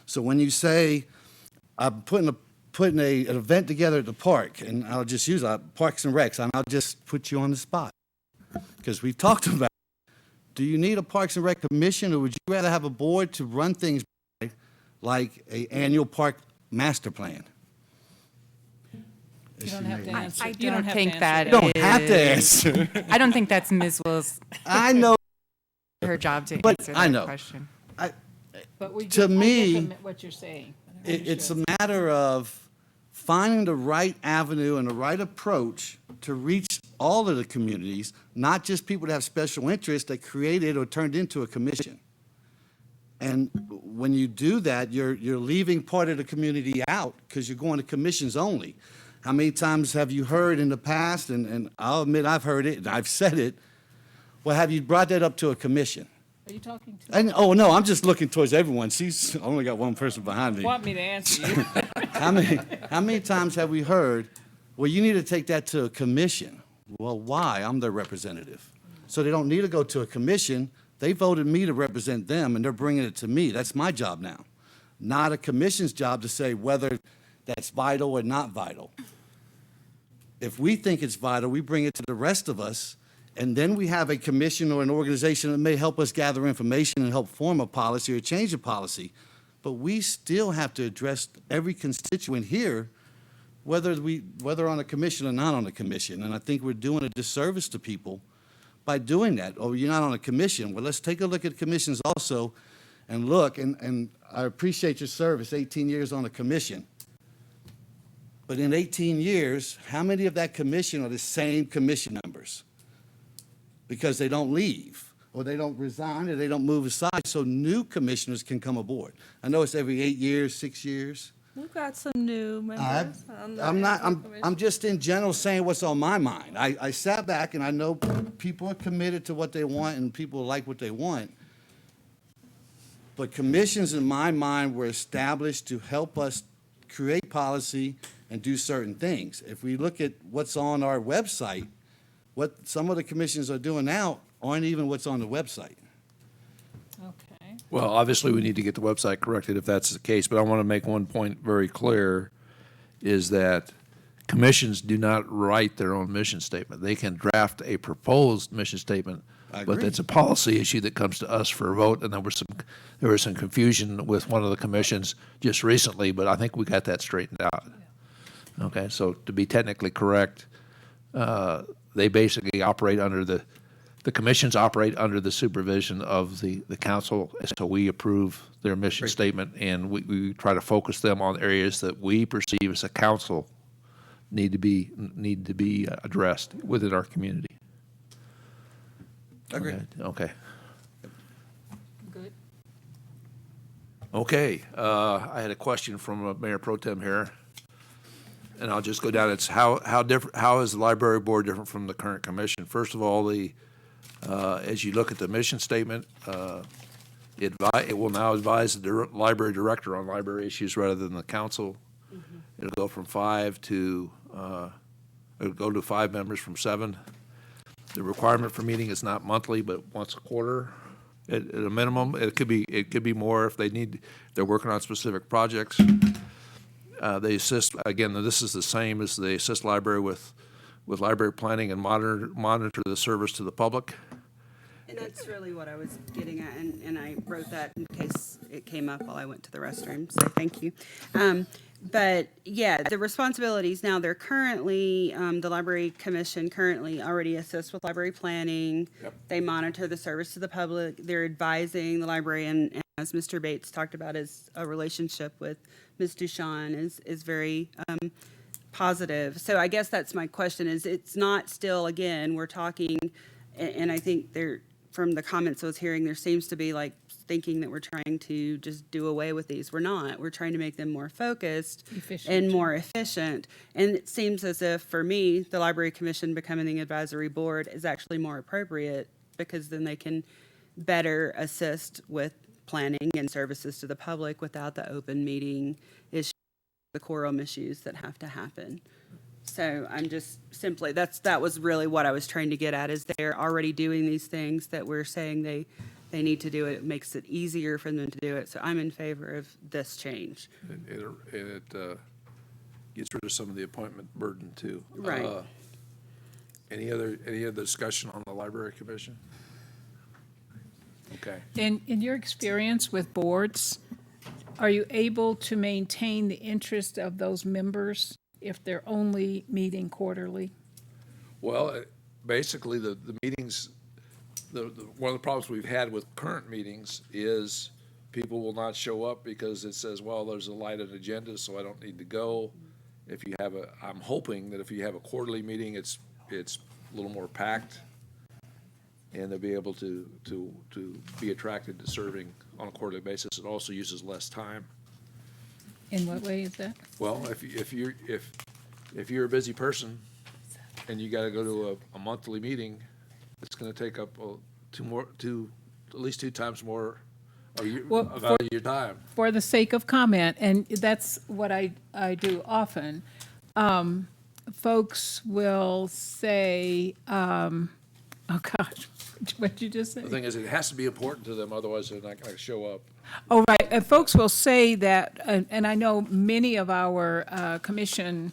So when you say, I'm putting an event together at the park, and I'll just use Parks and Recs, and I'll just put you on the spot, because we've talked about it. Do you need a Parks and Rec commission, or would you rather have a board to run things by, like an annual park master plan? You don't have to answer. I You don't don't have to think answer that You don't have to is- answer. I don't think that's Ms. Will's I know, her job to but answer I that know. question. But we To get- I get me, what you're saying. It's a matter of finding the right avenue and the right approach to reach all of the communities, not just people that have special interests that created or turned into a commission. And when you do that, you're leaving part of the community out because you're going to commissions only. How many times have you heard in the past, and I'll admit I've heard it, and I've said it, well, have you brought that up to a commission? Are you talking to? And, oh, no, I'm just looking towards everyone. I only got one person behind me. Want me to answer you? How many times have we heard, well, you need to take that to a commission? Well, why? I'm their representative. So they don't need to go to a commission. They voted me to represent them, and they're bringing it to me. That's my job now, not a commission's job to say whether that's vital or not vital. If we think it's vital, we bring it to the rest of us, and then we have a commission or an organization that may help us gather information and help form a policy or change a policy. But we still have to address every constituent here, whether on a commission or not on a commission. And I think we're doing a disservice to people by doing that. Oh, you're not on a commission. Well, let's take a look at commissions also and look, and I appreciate your service, 18 years on a commission. But in 18 years, how many of that commission are the same commission members? Because they don't leave, or they don't resign, or they don't move aside, so new commissioners can come aboard. I know it's every 8 years, 6 years. We've got some new members on the I'm just in general saying what's on my mind. I sat back and I know people are committed to what they want and people like what they want. But commissions, in my mind, were established to help us create policy and do certain things. If we look at what's on our website, what some of the commissions are doing now aren't even what's on the website. Okay. Well, obviously, we need to get the website corrected if that's the case, but I want to make one point very clear, is that commissions do not write their own mission statement. They can draft a proposed mission statement, I but agree. it's a policy issue that comes to us for a vote, and there was some confusion with one of the commissions just recently, but I think we got that straightened out. Okay, so to be technically correct, they basically operate under the commissions operate under the supervision of the council, so we approve their mission statement, and we try to focus them on areas that we perceive as a council need to be addressed within our community. Agreed. Okay. Good. Okay, I had a question from Mayor Pro Tem here, and I'll just go down. It's how is the library board different from the current commission? First of all, as you look at the mission statement, it will now advise the library director on library issues rather than the council. It'll go from 5 to it'll go to 5 members from 7. The requirement for meeting is not monthly, but once a quarter at a minimum. It could be more if they're working on specific projects. They assist, again, this is the same as they assist library with library planning and monitor the service to the public. And that's really what I was getting at, and I wrote that in case it came up while I went to the restroom, so thank you. But yeah, the responsibilities now, they're currently, the Library Commission currently already assists with library planning. Yep. They monitor the service to the public. They're advising the library, and as Mr. Bates talked about, is a relationship with Ms. Duchan is very positive. So I guess that's my question, is it's not still, again, we're talking, and I think there, from the comments I was hearing, there seems to be like thinking that we're trying to just do away with these. We're not. We're trying to make them more focused and more efficient. And it seems as if, for me, the Library Commission becoming the advisory board is actually more appropriate, because then they can better assist with planning and services to the public without the open meeting issues, the quorum issues that have to happen. So I'm just simply, that was really what I was trying to get at, is they're already doing these things that we're saying they need to do it. It makes it easier for them to do it. So I'm in favor of this change. It gets rid of some of the appointment burden too. Right. Any other discussion on the library commission? Okay. In your experience with boards, are you able to maintain the interest of those members if they're only meeting quarterly? Well, basically, the meetings, one of the problems we've had with current meetings is people will not show up because it says, well, there's a lighted agenda, so I don't need to go. If you have I'm hoping that if you have a quarterly meeting, it's a little more packed, and they'll be able to be attracted to serving on a quarterly basis. It also uses less time. In what way is that? Well, if you're a busy person and you got to go to a monthly meeting, it's going to take up at least 2 times more of your time. For the sake of comment, and that's what I do often, folks will say, oh gosh, what did you just say? The thing is, it has to be important to them, otherwise they're not going to show up. Oh, right. And folks will say that, and I know many of our commission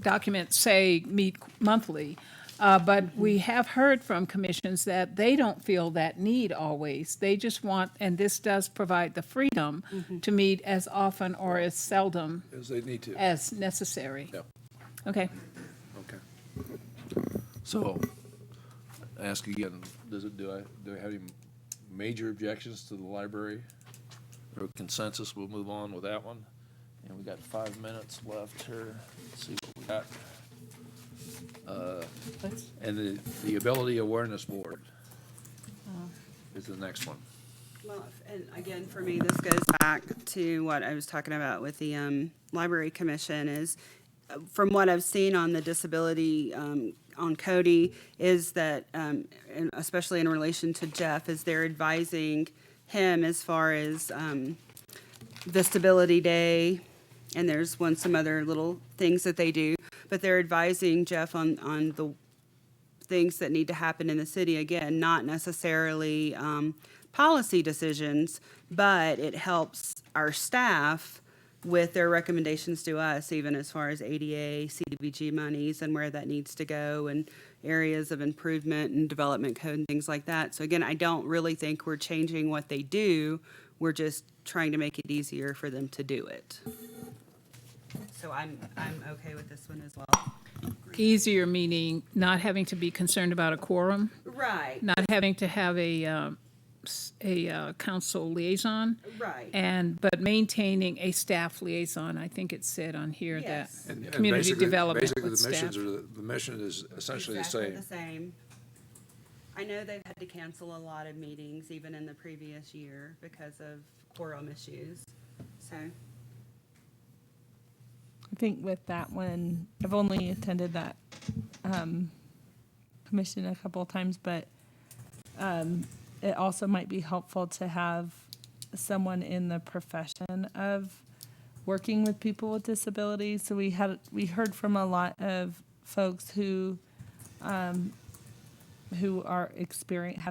documents say meet monthly, but we have heard from commissions that they don't feel that need always. They just want, and this does provide the freedom to meet as often or as seldom As they need to. as necessary. Yep. Okay. Okay. So, ask again, do I have any major objections to the library? Or consensus, we'll move on with that one. And we got 5 minutes left here. Let's see what we got. And the Ability Awareness Board is the next one. Well, and again, for me, this goes back to what I was talking about with the Library Commission is, from what I've seen on the disability on Cody, is that, and especially in relation to Jeff, is they're advising him as far as Disability Day, and there's some other little things that they do, but they're advising Jeff on the things that need to happen in the city. Again, not necessarily policy decisions, but it helps our staff with their recommendations to us, even as far as ADA, CDBG monies and where that needs to go, and areas of improvement and development code and things like that. So again, I don't really think we're changing what they do. We're just trying to make it easier for them to do it. So I'm okay with this one as well. Easier meaning not having to be concerned about a quorum. Right. Not having to have a council liaison. Right. But maintaining a staff liaison. I think it said on here Yes. that And community basically- development Basically, with the staff. the mission is essentially Exactly the same. I know they've had to cancel a lot of meetings, even in the previous year, because of quorum issues, so. I think with that one, I've only attended that commission a couple of times, but it also might be helpful to have someone in the profession of working with people with disabilities. So we heard from a lot of folks who have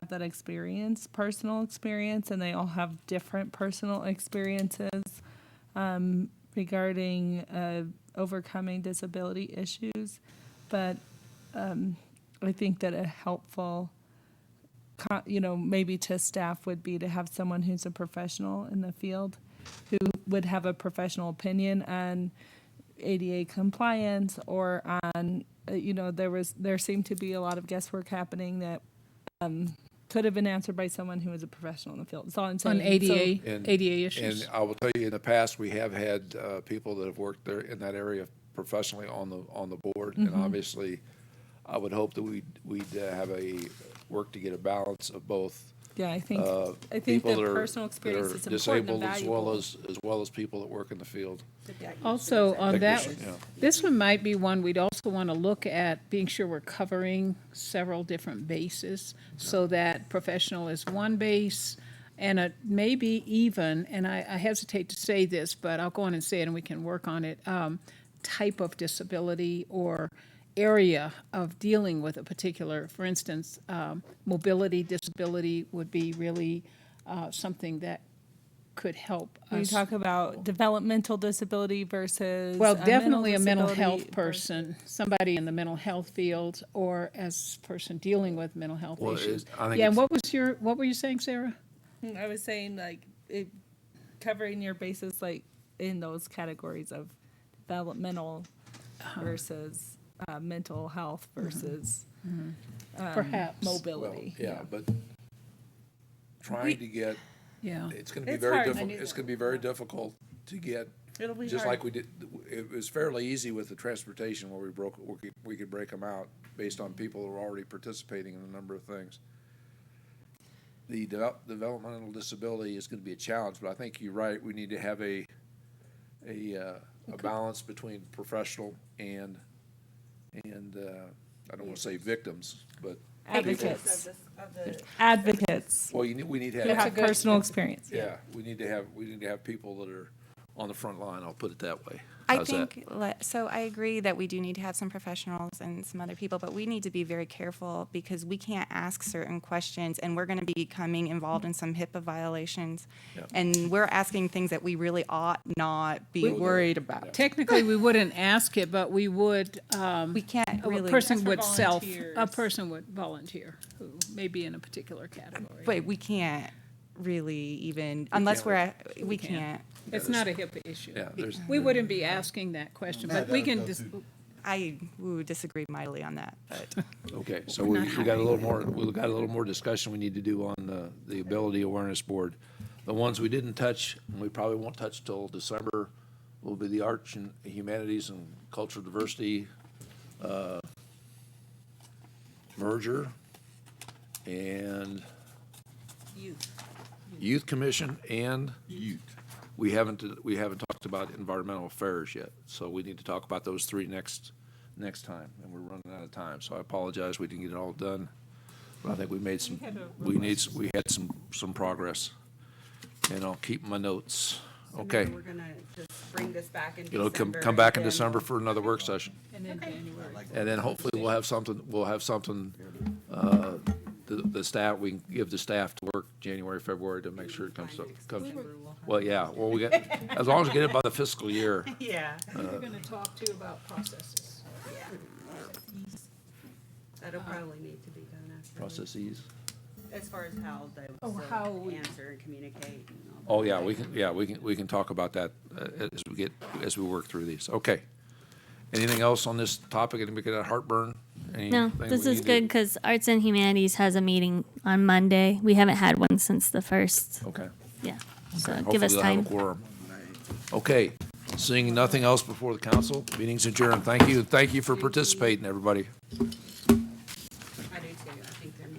that experience, personal experience, and they all have different personal experiences regarding overcoming disability issues. But I think that a helpful, maybe to staff would be to have someone who's a professional in the field, who would have a professional opinion on ADA compliance or on, there seemed to be a lot of guesswork happening that could have been answered by someone who is a professional in the field. That's all I'm saying. On ADA, And- ADA issues. And I will tell you, in the past, we have had people that have worked there in that area professionally on the board. And obviously, I would hope that we'd have work to get a balance of both. Yeah, I think people that that are- personal experience that are is important and disabled valuable. as well as people that work in the field. Also, on that, Technician, yeah. this one might be one we'd also want to look at, being sure we're covering several different bases, so that professional is one base, and maybe even, and I hesitate to say this, but I'll go on and say it and we can work on it, type of disability or area of dealing with a particular, for instance, mobility disability would be really something that could help us. When you talk about developmental disability versus Well, definitely a mental disability health person, somebody in the mental health field, or as a person dealing with mental health Well, issues. I think Yeah, and it's- Hmm, what were you saying, Sarah? I was saying covering your bases in those categories of developmental versus mental health versus Perhaps. mobility. Yeah, but trying to get, Yeah. it's gonna be It's very hard. difficult, it's gonna be very difficult to get, It'll be just hard. like we did, it was fairly easy with the transportation where we could break them out based on people who were already participating in a number of things. The developmental disability is gonna be a challenge, but I think you're right, we need to have a balance between professional and, I don't wanna say victims, but. Advocates. Advocates. Well, we need to Who have. have personal experience. Yeah, we need to have people that are on the front line, I'll put it that way. I How's that? think, so I agree that we do need to have some professionals and some other people, but we need to be very careful because we can't ask certain questions and we're going to be becoming involved in some HIPAA violations. Yeah. And we're asking things that we really ought not be worried about. Technically, we wouldn't ask it, but we would, We can't a really. person Ask for would volunteers. a person would volunteer who may be in a particular category. But we can't really even, unless we can't. can't. It's not a HIPAA issue. Yeah, there's- We wouldn't be asking that question, but we can just, I would disagree mightily on that, but. Okay, so we got a little more discussion we need to do on the Ability Awareness Board. The ones we didn't touch, and we probably won't touch till December, will be the Arts and Humanities and Cultural Diversity merger and Youth Commission and we haven't talked about environmental affairs yet, so we need to talk about those three next time, and we're running out of time, so I apologize we didn't get it all done. But I think we made some, we had some progress, and I'll keep my notes. So Okay. now we're gonna just bring this back in It'll December. come back in and then December for another work session. and then January. And then hopefully we'll have something, the staff, we can give the staff to work January, February to make sure it comes. Well, yeah, well, we get, as long as we get it by the fiscal year. Yeah. We're going to talk too about processes. That'll probably need to be done after. Processes. As far as how they Oh, would how we- answer and communicate and all Oh, yeah, we can talk about that as we work through these. Okay. Anything else on this topic? Anybody get a heartburn? No, Anything this we is need to- good because Arts and Humanities has a meeting on Monday. We haven't had one since the first. Okay. Yeah. So Okay, give us hopefully they'll have time. a quorum. Okay, seeing nothing else before the council, meeting's adjourned. Thank you for participating, everybody.